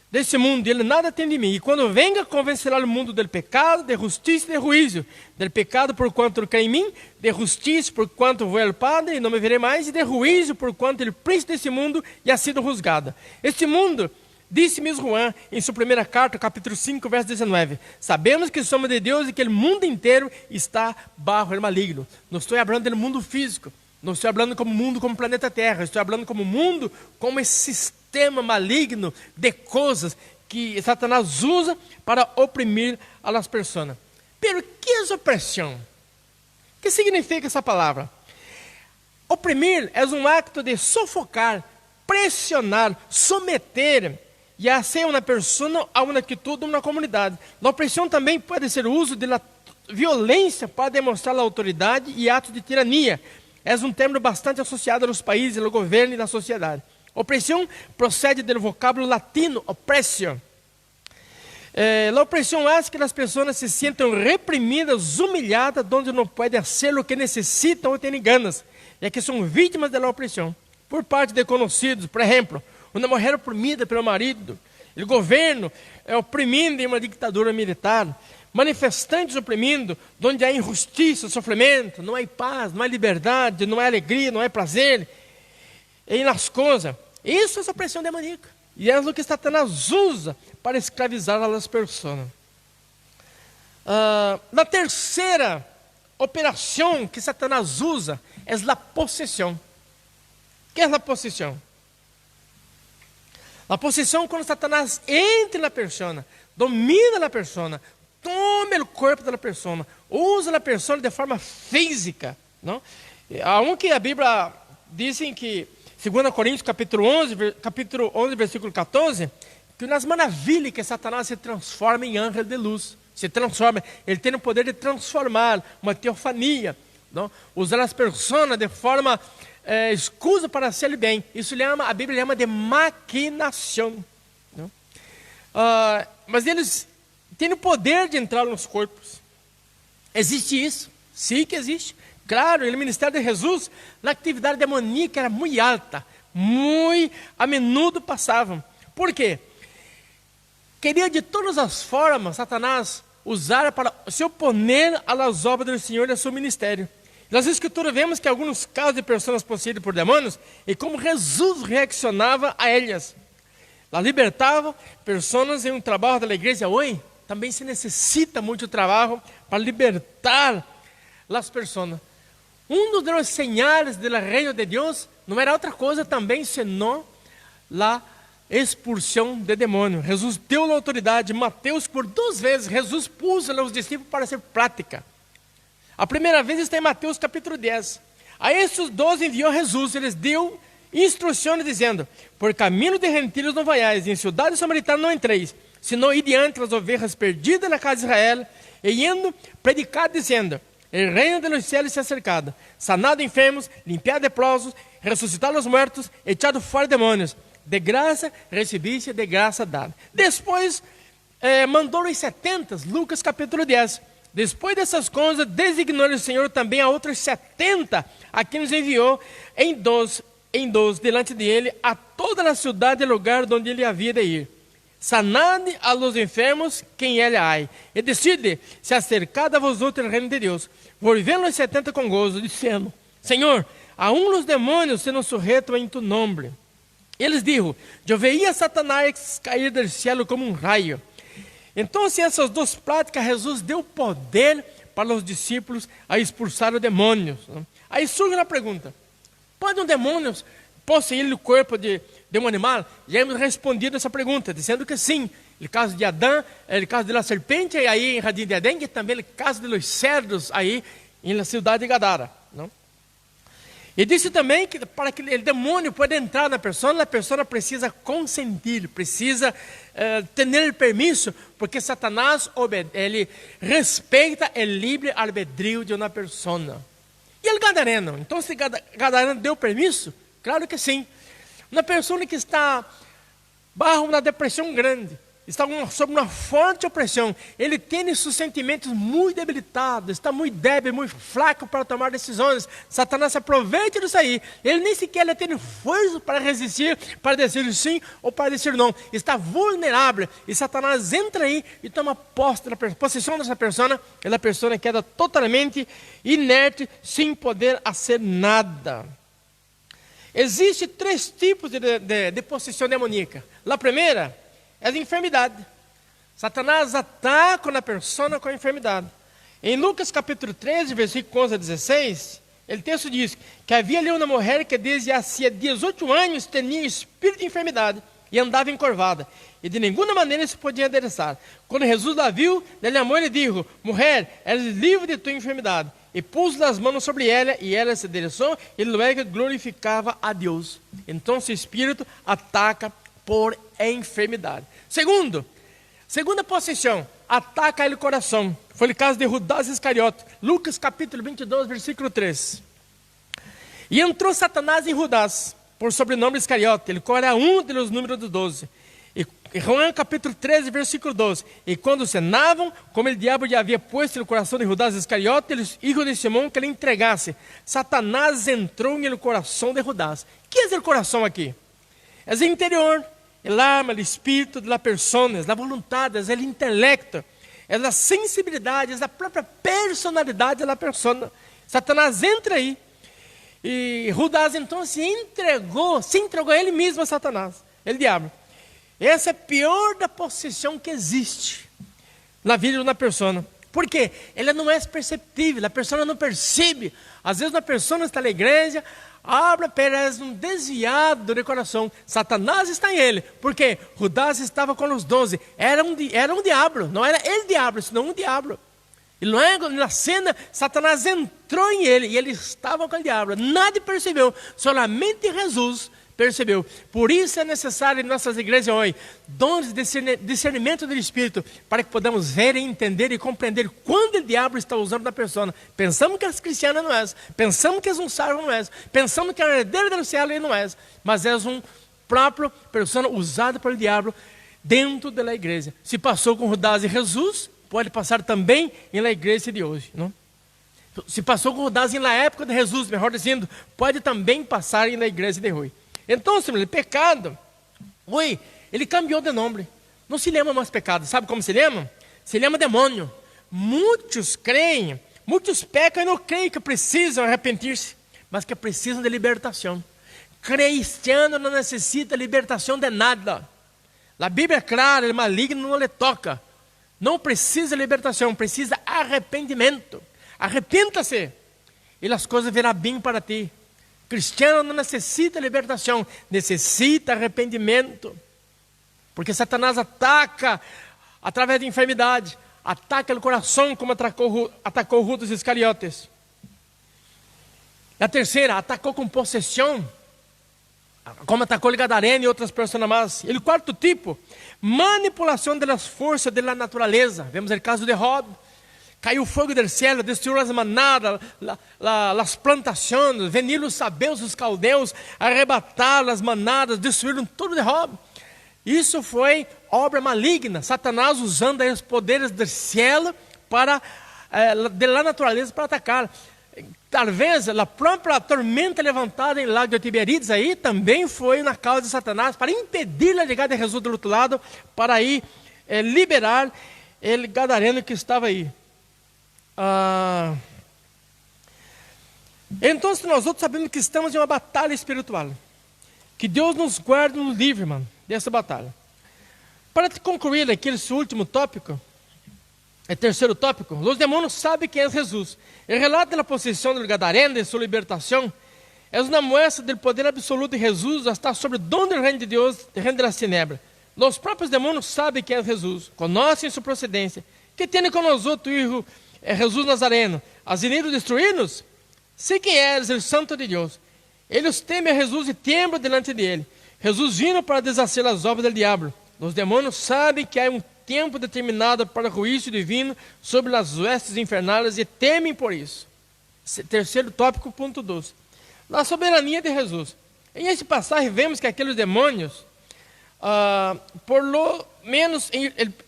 desse mundo, ele nada tem de mim. E quando venga, convencerá o mundo do pecado, de justiça e de juízo. Del pecado, por quanto crê em mim; de justiça, por quanto vou ao Padre e não me verei mais; e de juízo, por quanto o príncipe desse mundo já sido juzgado. Este mundo, disse mesmo Juan, em sua primeira carta, capítulo 5, verso 19: sabemos que somos de Deus e que o mundo inteiro está bajo o maligno. Não estou falando do mundo físico, não estou falando como mundo, como planeta Terra, estou falando como mundo, como esse sistema maligno de coisas que Satanás usa para oprimir as pessoas. Pero que é opressão? O que significa essa palavra? Oprimir é um acto de sufocar, pressionar, someter e hacer uma pessoa a uma atitude de uma comunidade. A opressão também pode ser o uso de violência para demonstrar a autoridade e atos de tirania. É um termo bastante associado nos países, no governo e na sociedade. Opressão procede do vocábulo latino oppressio. A opressão faz que as pessoas se sintam reprimidas, humilhadas, onde não podem fazer o que necessitam ou têm ganas, e que são vítimas da opressão por parte de conhecidos. Por exemplo, uma mulher oprimida pelo marido, o governo oprimindo em uma ditadura militar, manifestantes oprimindo, onde há injustiça, sofrimento, não há paz, não há liberdade, não há alegria, não há prazer em nas coisas. Isso é opressão demoníaca. E é o que Satanás usa para escravizar as pessoas. Na terceira operação que Satanás usa é a possessão. O que é a possessão? A possessão é quando Satanás entra na pessoa, domina a pessoa, toma o corpo da pessoa, usa a pessoa de forma física. Não? Aunque a Bíblia diz que 2 Coríntios capítulo 11, versículo 14, que nas maravilhas que Satanás se transforma em anjo de luz, se transforma, ele tem o poder de transformar, uma teofania, não? Usar as pessoas de forma escusa para ser bem. Isso a Bíblia chama de maquinação. Não? Mas eles têm o poder de entrar nos corpos. Existe isso? Sim que existe. Claro, no ministério de Jesus, a atividade demoníaca era muito alta, muito a menudo passavam. Por quê? Queria de todas as formas, Satanás usar para se oponer às obras do Senhor e ao seu ministério. Nas Escrituras vemos que alguns casos de pessoas possuídas por demônios, e como Jesus reaccionava a elas. Ela libertava pessoas em um trabalho da igreja. Hoje, também se necessita muito trabalho para libertar as pessoas. Um dos sinais do reino de Deus não era outra coisa também, senão a expulsão de demônio. Jesus deu a autoridade. Mateus, por 2 vezes, Jesus pôs os discípulos para ser prática. A primeira vez está em Mateus capítulo 10. A esses 12 enviou Jesus, eles deu instruções dizendo: por caminho de gentios não vaiais, em cidade samaritana não entreis, senão ir diante das ovelhas perdidas na casa de Israel, e indo predicar dizendo: o reino dos céus se acercado, sanado enfermos, limpiado leprosos, ressuscitado os mortos, echado fora demônios. De graça recebiste, de graça dada. Depois mandou os 70, Lucas capítulo 10. Depois dessas coisas, designou o Senhor também a outros 70, a quem nos enviou em 12, delante dele, a toda a cidade e lugar onde ele havia de ir. Sanad a los enfermos, quem ele há, e decide se acercar a vosotros el reino de Deus. Volvendo os 70 com gozo, dizendo: Senhor, aún os demônios se nos sujeitam em tu nome. Eles dijo: eu veia Satanás cair do cielo como raio. Então, essas duas práticas, Jesus deu poder para os discípulos a expulsar os demônios. Aí surge a pergunta: pode um demônio possuir o corpo de um animal? Já hemos respondido essa pergunta, dizendo que sim. No caso de Adão, no caso da serpente, aí em Jardim de Edén, e também no caso dos cerdos, aí na cidade de Gadara. Não? E disse também que para que o demônio pueda entrar na pessoa, a pessoa precisa consentir, precisa ter permisso, porque Satanás ele respeita o livre albedrío de uma pessoa. E o gadareno? Então, se gadareno deu permisso? Claro que sim. Uma pessoa que está bajo uma depressão grande, está sob uma forte opressão, ele tem seus sentimentos muito debilitados, está muito débil, muito fraco para tomar decisões. Satanás se aproveita disso aí. Ele nem sequer tem força para resistir, para dizer sim ou para dizer não. Está vulnerável e Satanás entra aí e toma possessão dessa pessoa. E a pessoa queda totalmente inerte, sem poder fazer nada. Existem 3 tipos de possessão demoníaca. A primeira é a enfermidade. Satanás ataca a pessoa com a enfermidade. Em Lucas capítulo 13, versículo 11 a 16, o texto diz que havia ali uma mulher que desde há 18 anos tinha espírito de enfermidade e andava encurvada, e de nenhuma maneira se podia endereçar. Quando Jesus a viu, ele amou e disse: mulher, eres livre de tua enfermidade. E pôs as mãos sobre ela, e ela se endereçou, e logo glorificava a Deus. Então o espírito ataca por enfermidade. Segunda possessão, ataca o coração. Foi o caso de Judas Iscariote, Lucas capítulo 22, versículo 3. E entrou Satanás em Judas, por sobrenome Iscariote, ele era um dos números dos 12. E João capítulo 13, versículo 12. E quando cenavam, como o diabo já havia posto no coração de Judas Iscariote, filho de Simão, que ele entregasse, Satanás entrou no coração de Judas. O que é o coração aqui? É o interior, o alma, o espírito da pessoa, a vontade, é o intelecto, é a sensibilidade, é a própria personalidade da pessoa. Satanás entra aí. E Judas então se entregou a ele mesmo a Satanás, o diabo. Essa é a pior da possessão que existe na vida de uma pessoa. Por quê? Ela não é perceptível, a pessoa não percebe. Às vezes uma pessoa está na igreja, abre apenas um desviado de coração. Satanás está em ele. Por quê? Judas estava com os 12. Era um diabo, não era ele diabo, senão um diabo. E logo na cena, Satanás entrou em ele e ele estava com o diabo. Nada percebeu, somente Jesus percebeu. Por isso é necessário em nossas igrejas hoje dons de discernimento do Espírito, para que podamos ver, entender e compreender quando o diabo está usando na pessoa. Pensamos que é cristiana, não é. Pensamos que é um salvo, não é. Pensamos que é herdeiro do céu, e não é. Mas é um próprio pessoa usada pelo diabo dentro da igreja. Se passou com Judas e Jesus, pode passar também na igreja de hoje, não? Se passou com Judas na época de Jesus, melhor dizendo, pode também passar na igreja de hoje. Então, o pecado, ele cambiou de nome. Não se lembra mais pecado. Sabe como se lembra? Se lembra demônio. Muitos creem, muitos pecam e não creem que precisam arrepender-se, mas que precisam de libertação. Cristiano não necessita libertação de nada. A Bíblia é clara, o maligno não lhe toca. Não precisa libertação, precisa arrependimento. Arrependa-se e as coisas virão bem para ti. Cristiano não necessita libertação, necessita arrependimento. Porque Satanás ataca através de enfermidade, ataca o coração, como atacou Judas Iscariotes. A terceira, atacou com possessão, como atacou o gadareno e outras pessoas mais. E o quarto tipo, manipulação das forças da natureza. Vemos o caso de Job. Caiu fogo do céu, destruiu as manadas, as plantações, veniram os sabeus, os caldeus, arrebataram as manadas, destruíram tudo de Job. Isso foi obra maligna, Satanás usando aí os poderes do céu para, da natureza para atacar. Talvez a própria tormenta levantada em Lago de Tiberíades aí também foi na causa de Satanás, para impedir a chegada de Jesus do outro lado, para aí liberar ele gadareno que estava aí. Então nós outros sabemos que estamos em uma batalha espiritual, que Deus nos guarde, nos livre, irmão, dessa batalha. Para concluir aqui esse último tópico, el terceiro tópico, os demônios sabem quem é Jesus. O relato da posição do gadareno, de sua libertação, é uma muestra do poder absoluto de Jesus hasta sobre onde o reino de Deus, o reino das tinieblas. Os próprios demônios sabem quem é Jesus, conhecem sua procedência. Que tem com nós outro hijo, Jesus Nazareno? ¿Has venido destruir-nos? Sei quem és, o Santo de Deus. Eles temem a Jesus e temblam delante dele. Jesus vino para deshacer as obras do diabo. Os demônios sabem que há um tempo determinado para o juízo divino sobre as vestes infernais e temem por isso. Terceiro tópico, ponto 12. A soberania de Jesus. Em esse passagem vemos que aqueles demônios, por lo menos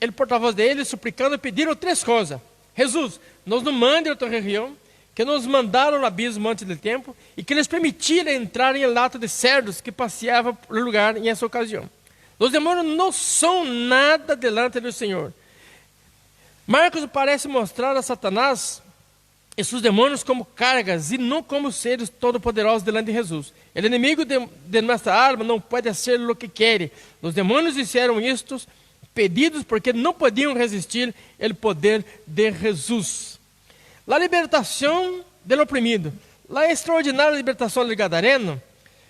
o porta-voz deles, suplicando, pediram 3 coisas. Jesus, nos não mande a outra região, que nos mandaram no abismo antes do tempo, e que eles permitiram entrar em lato de cerdos que passeavam pelo lugar em essa ocasião. Os demônios não são nada delante do Senhor. Marcos parece mostrar a Satanás e seus demônios como cargas e não como seres todo-poderosos delante de Jesus. O inimigo de nossa alma não pode ser o que quer. Os demônios disseram isto pedidos porque não podiam resistir ao poder de Jesus. A libertação do oprimido. A extraordinária libertação do gadareno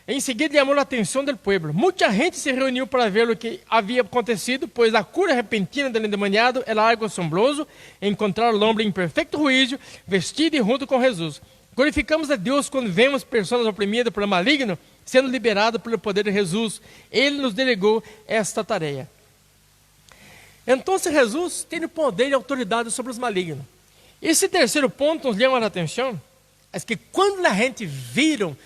em seguida chamou a atenção do povo. Muita gente se reuniu para ver o que havia acontecido, pois a cura repentina do endemoniado era algo assombroso, encontrar o homem em perfeito juízo, vestido e junto com Jesus. Glorificamos a Deus quando vemos pessoas oprimidas por maligno sendo liberadas pelo poder de Jesus. Ele nos delegou esta tarefa. Então, Jesus tem poder e autoridade sobre os malignos. Esse terceiro ponto nos chama a atenção, é que quando a gente viram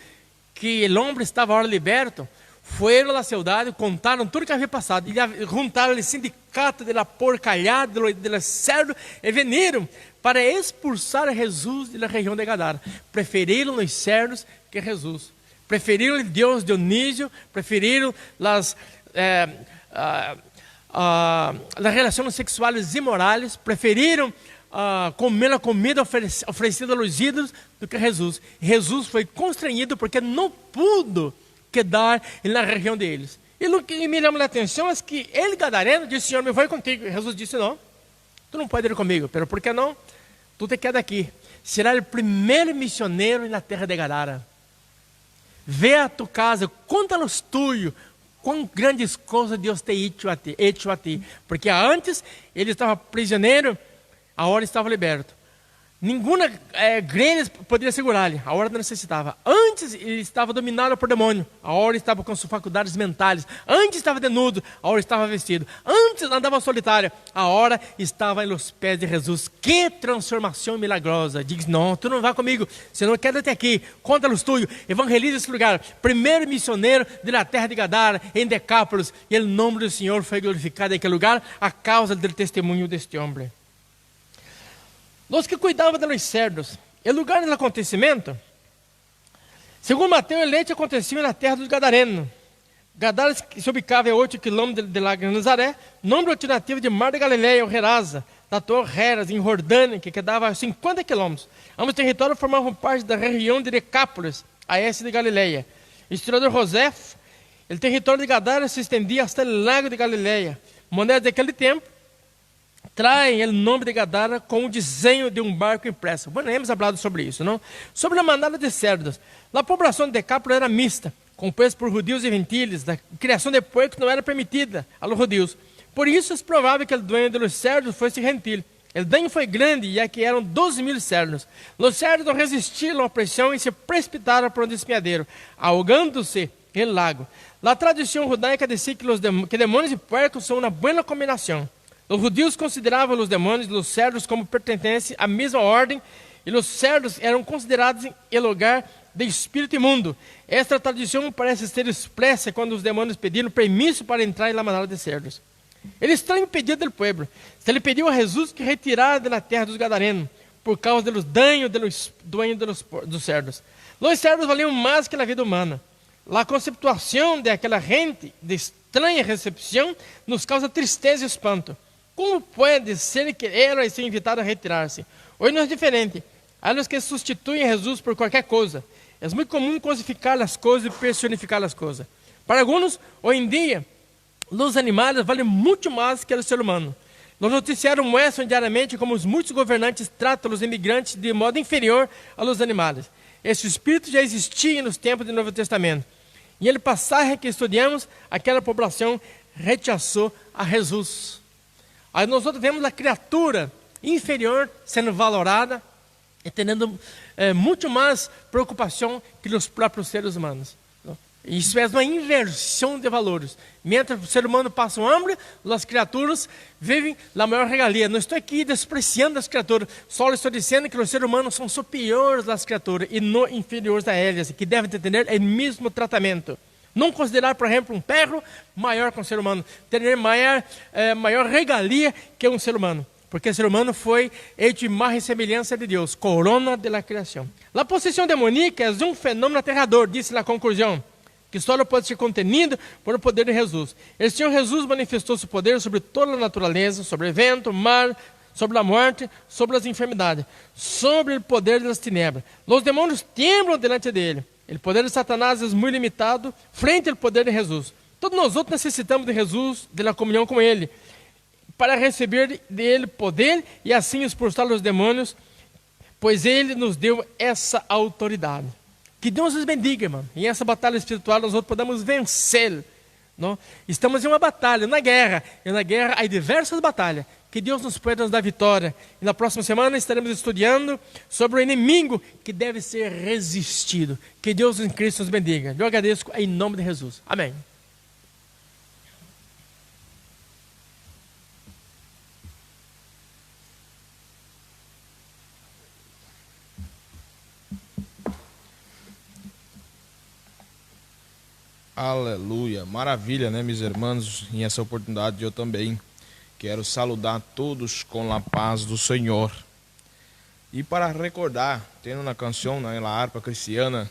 que o homem estava agora liberto, foram à cidade, contaram tudo que havia passado, e juntaram o sindicato da porcalhada, do cerdo, e vieram para expulsar Jesus da região de Gadara. Preferiram os cerdos que Jesus. Preferiram o Deus Dionísio, preferiram as relações sexuais imorais, preferiram comer a comida oferecida aos ídolos do que Jesus. Jesus foi constrangido porque não pôde quedar na região deles. E o que me chama a atenção é que ele, gadareno, disse: Senhor, me vou contigo. E Jesus disse: não, tu não pode ir comigo. Pero por que não? Tu te quedas aqui. Será o primeiro missioneiro na terra de Gadara. Vê a tu casa, conta-nos tuyo, quão grandes coisas Deus te hecho a ti. Porque antes ele estava prisioneiro, agora estava liberto. Nenhuma grelha poderia segurar-lhe, a hora não necessitava. Antes ele estava dominado por demônio, a hora estava com suas faculdades mentais. Antes estava desnudo, a hora estava vestido. Antes andava solitário, a hora estava nos pés de Jesus. Que transformação milagrosa! Diz: não, tu não vai comigo, senão quédate aqui, conta-los tuyo, evangeliza esse lugar. Primeiro missioneiro da terra de Gadara, em Decápolis, e o nome do Senhor foi glorificado naquele lugar a causa do testemunho deste homem. Os que cuidavam dos cerdos. O lugar do acontecimento, segundo Mateus, o leite aconteceu na terra dos Gadarenos. Gadara se ubicava a 8 quilômetros de Lago de Nazaré, nome alternativo de Mar de Galileia, ou Gerasa, da Torre Heras, em Jordânia, que quedava a 50 quilômetros. Ambos territórios formavam parte da região de Decápolis, a este de Galileia. O historiador Josefo, o território de Gadara se estendia até o Lago de Galileia. Monedas daquele tempo traem o nome de Gadara com o desenho de um barco impresso. Bueno, hemos falado sobre isso, não? Sobre a manada de cerdos. A população de Decápolis era mista, composta por judeus e gentiles. A criação de porcos não era permitida aos judeus. Por isso, é provável que o dueño dos cerdos fosse gentil. O dano foi grande, já que eram 12.000 cerdos. Os cerdos não resistiram à pressão e se precipitaram para um despeadeiro, ahogando-se no lago. A tradição judaica diz que demônios e porcos são uma boa combinação. Os judeus consideravam os demônios e os cerdos como pertencentes à mesma ordem, e os cerdos eram considerados em lugar de espírito imundo. Esta tradição parece ser expressa quando os demônios pediram permisso para entrar na manada de cerdos. El estranho pedido do povo. Se ele pediu a Jesus que retirara da terra dos gadarenos, por causa dos danos dos cerdos. Os cerdos valiam mais que a vida humana. A conceptuação daquela gente de estranha recepção nos causa tristeza e espanto. Como pode ser que ela seja invitada a retirar-se? Hoje não é diferente. Há os que substituem Jesus por qualquer coisa. É muito comum cosificar as coisas e personificar as coisas. Para alguns, hoje em dia, os animais valem muito mais que o ser humano. Os noticiários mostram diariamente como muitos governantes tratam os imigrantes de modo inferior aos animais. Esse espírito já existia nos tempos do Novo Testamento. E ele passagem que estudamos, aquela população rechaçou a Jesus. Aí nós vemos a criatura inferior sendo valorada e tendo muito mais preocupação que os próprios seres humanos. Isso é uma inversão de valores. Mientras o ser humano passa hambre, as criaturas vivem na maior regalia. Não estou aqui despreciando as criaturas, só estou dizendo que os seres humanos são superiores às criaturas e não inferiores a elas, que devem ter o mesmo tratamento. Não considerar, por exemplo, um perro maior que um ser humano, ter maior regalia que um ser humano. Porque o ser humano foi hecho imagen e semelhança de Deus, corona de la criação. A possessão demoníaca é um fenômeno aterrador, disse na conclusão, que só pode ser contenido por o poder de Jesus. O Senhor Jesus manifestou seu poder sobre toda a natureza, sobre o vento, mar, sobre a morte, sobre as enfermidades, sobre o poder das tinieblas. Os demônios temblam diante dele. O poder de Satanás é muito limitado frente ao poder de Jesus. Todos nós outros necessitamos de Jesus, de comunhão com ele, para receber dele poder e assim expulsar os demônios, pois ele nos deu essa autoridade. Que Deus nos bendiga, irmão. E essa batalha espiritual nós podemos vencer. Não? Estamos em uma batalha, na guerra. E na guerra há diversas batalhas. Que Deus nos pueda nos dar vitória. E na próxima semana estaremos estudando sobre o inimigo que deve ser resistido. Que Deus em Cristo nos bendiga. Eu agradeço em nome de Jesus. Amém. Aleluia, maravilha, né, meus irmãos? Em essa oportunidade eu também quero saludar todos com a paz do Senhor. E para recordar, tendo na canção, na harpa cristiana,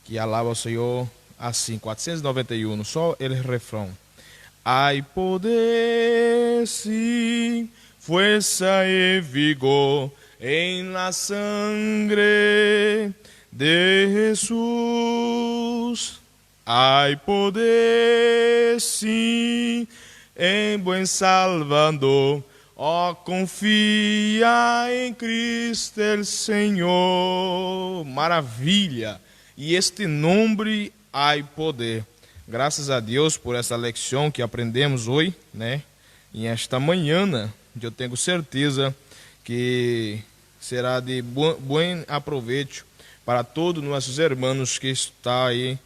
que alaba o Senhor assim, 491, só o refrão. Hay poder, sim, fuerza y vigor en la sangre de Jesús. Hay poder, sim, em buen Salvador. Oh, confia em Cristo el Senhor. Maravilha! E este nome há poder. Graças a Deus por essa lição que aprendemos hoje, né? E esta manhã, eu tenho certeza que será de bom aproveito para todos nossos irmãos que estão aí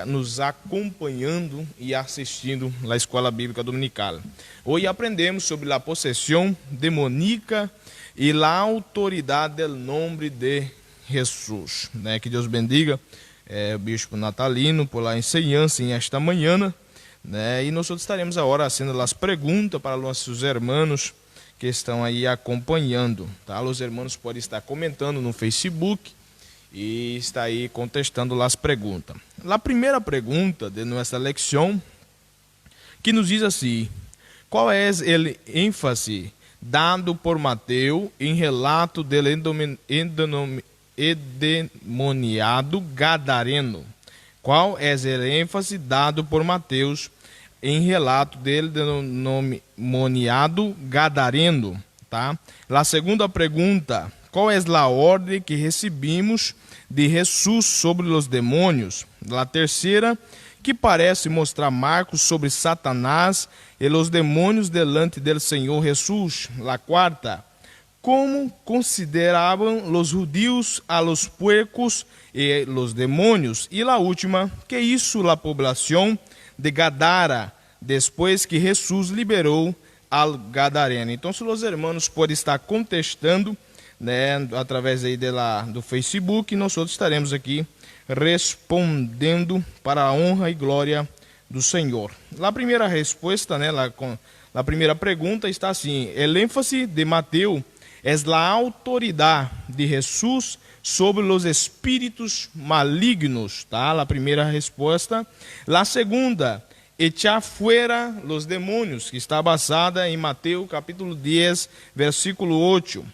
nos acompanhando e assistindo na Escola Bíblica Dominical. Hoje aprendemos sobre a possessão demoníaca e a autoridade do nome de Jesus. Né? Que Deus bendiga o Bispo Natalino por a ensinança esta manhã. Né? E nós estaremos agora fazendo as perguntas para nossos irmãos que estão aí acompanhando. Tá? Os irmãos podem estar comentando no Facebook e está aí contestando as perguntas. A primeira pergunta de nossa lição que nos diz assim: qual é o ênfase dado por Mateus em relato do endemoniado gadareno? Qual é o ênfase dado por Mateus em relato do endemoniado gadareno? Tá? A segunda pergunta: qual é a ordem que recebemos de Jesus sobre os demônios? A terceira, que parece mostrar marcos sobre Satanás e os demônios delante do Senhor Jesus. A quarta, como consideravam os judeus a los puercos e los demônios. E a última, que isso a população de Gadara, depois que Jesus liberou al gadareno. Então, se os irmãos podem estar contestando né, através aí do Facebook, nós outros estaremos aqui respondendo para a honra e glória do Senhor. A primeira resposta, né, a primeira pergunta está assim: el ênfase de Mateus é a autoridade de Jesus sobre os espíritus malignos, tá? A primeira resposta. A segunda, echar fuera los demônios, que está basada em Mateus capítulo 10, versículo 8.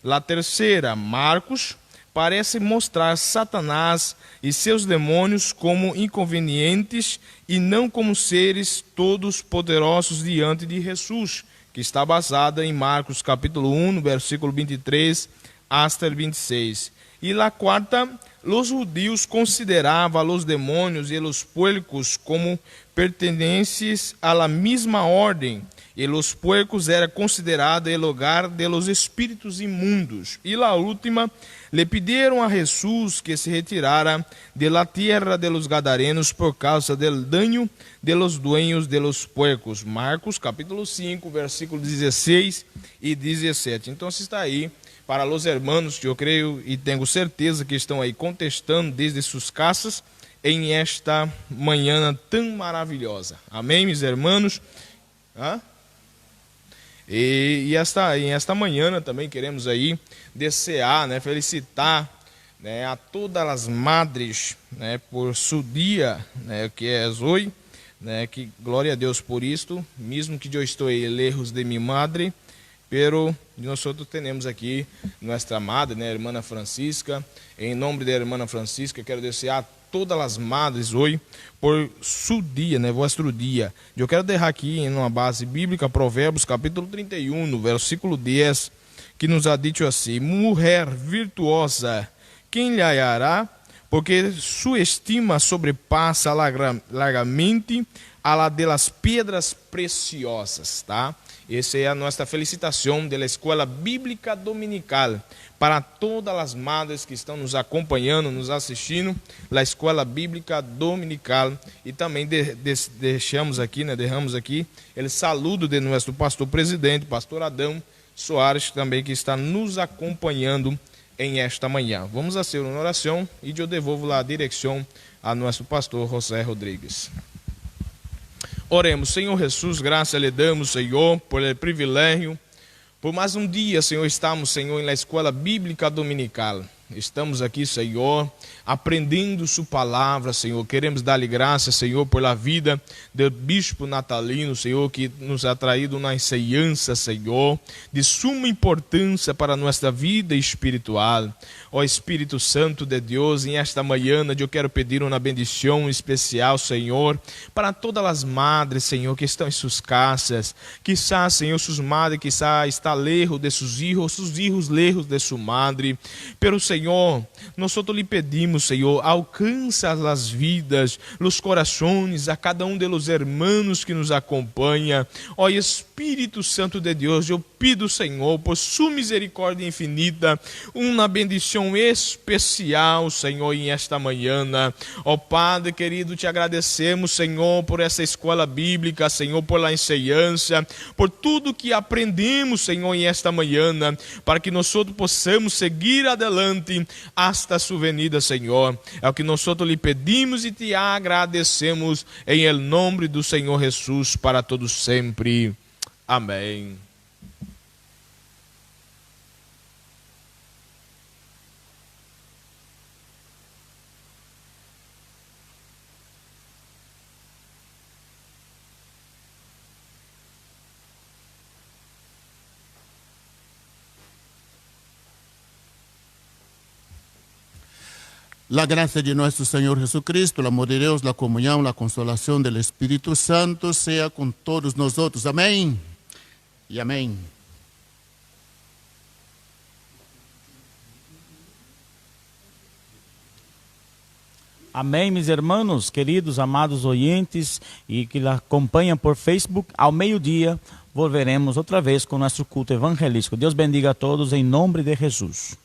A terceira, Marcos parece mostrar Satanás e seus demônios como inconvenientes e não como seres todos poderosos diante de Jesus, que está basada em Marcos capítulo 1, versículo 23 hasta el 26. E a quarta, os judeus consideravam os demônios e os puercos como pertenentes a la mesma ordem, e os puercos era considerado el lugar de los espíritos imundos. E a última, le pidieron a Jesus que se retirara de la tierra de los gadarenos por causa del daño de los dueños de los puercos. Marcos capítulo 5, versículo 16 e 17. Então está aí para os hermanos que eu creio e tenho certeza que estão aí contestando desde suas casas em esta manhã tão maravilhosa. Amém, meus irmãos? E esta manhã também queremos aí desejar, né, felicitar, né, a todas as madres, né, por seu dia, né, que é hoje, né, que glória a Deus por isto, mesmo que eu estou lejos de minha madre, pero nós temos aqui nossa amada, né, irmã Francisca. Em nome da irmã Francisca, quero desejar a todas as madres hoje por seu dia, né, vosso dia. Eu quero deixar aqui em uma base bíblica, Provérbios capítulo 31, no versículo 10, que nos ha dicho assim: mulher virtuosa, quem lhe hallará? Porque sua estima sobrepassa largamente a la de las pedras preciosas, tá? Essa é a nossa felicitação da Escola Bíblica Dominical para todas as madres que estão nos acompanhando, nos assistindo, a Escola Bíblica Dominical. E também derramos aqui o saludo de nosso pastor presidente, pastor Adão Soares, também que está nos acompanhando em esta manhã. Vamos fazer uma oração e eu devolvo a direção a nosso pastor José Rodrigues. Oremos. Senhor Jesus, graças lhe damos, Senhor, por el privilégio, por mais um dia, Senhor, estamos, Senhor, na Escola Bíblica Dominical. Estamos aqui, Senhor, aprendendo sua palavra, Senhor. Queremos dar-lhe graça, Senhor, por a vida do bispo natalino, Senhor, que nos ha traído uma enseñança, Senhor, de suma importância para a nossa vida espiritual. Ó Espírito Santo de Deus, em esta manhã eu quero pedir uma bendição especial, Senhor, para todas as madres, Senhor, que estão em suas casas. Quizás, Senhor, suas madres, quizás está lejos de seus hijos lejos de sua madre. Pero, Senhor, nós lhe pedimos, Senhor, alcança as vidas, os corações, a cada um dos hermanos que nos acompanha. Ó Espírito Santo de Deus, eu pido, Senhor, por sua misericórdia infinita, uma bendição especial, Senhor, em esta manhã. Ó Padre querido, te agradecemos, Senhor, por essa escola bíblica, Senhor, por la enseñança, por tudo que aprendemos, Senhor, em esta manhã, para que nós possamos seguir adelante hasta sua venida, Senhor. É o que nós lhe pedimos e te agradecemos em nome do Senhor Jesus para todos sempre. Amém. La gracia de nuestro Señor Jesucristo, el amor de Dios, la comunión, la consolación del Espíritu Santo sea con todos nosotros. Amén y amén. Amém, meus irmãos, queridos, amados oyentes e que acompanham por Facebook. Ao meio-dia, volveremos outra vez com nosso culto evangelístico. Deus bendiga a todos em nome de Jesus.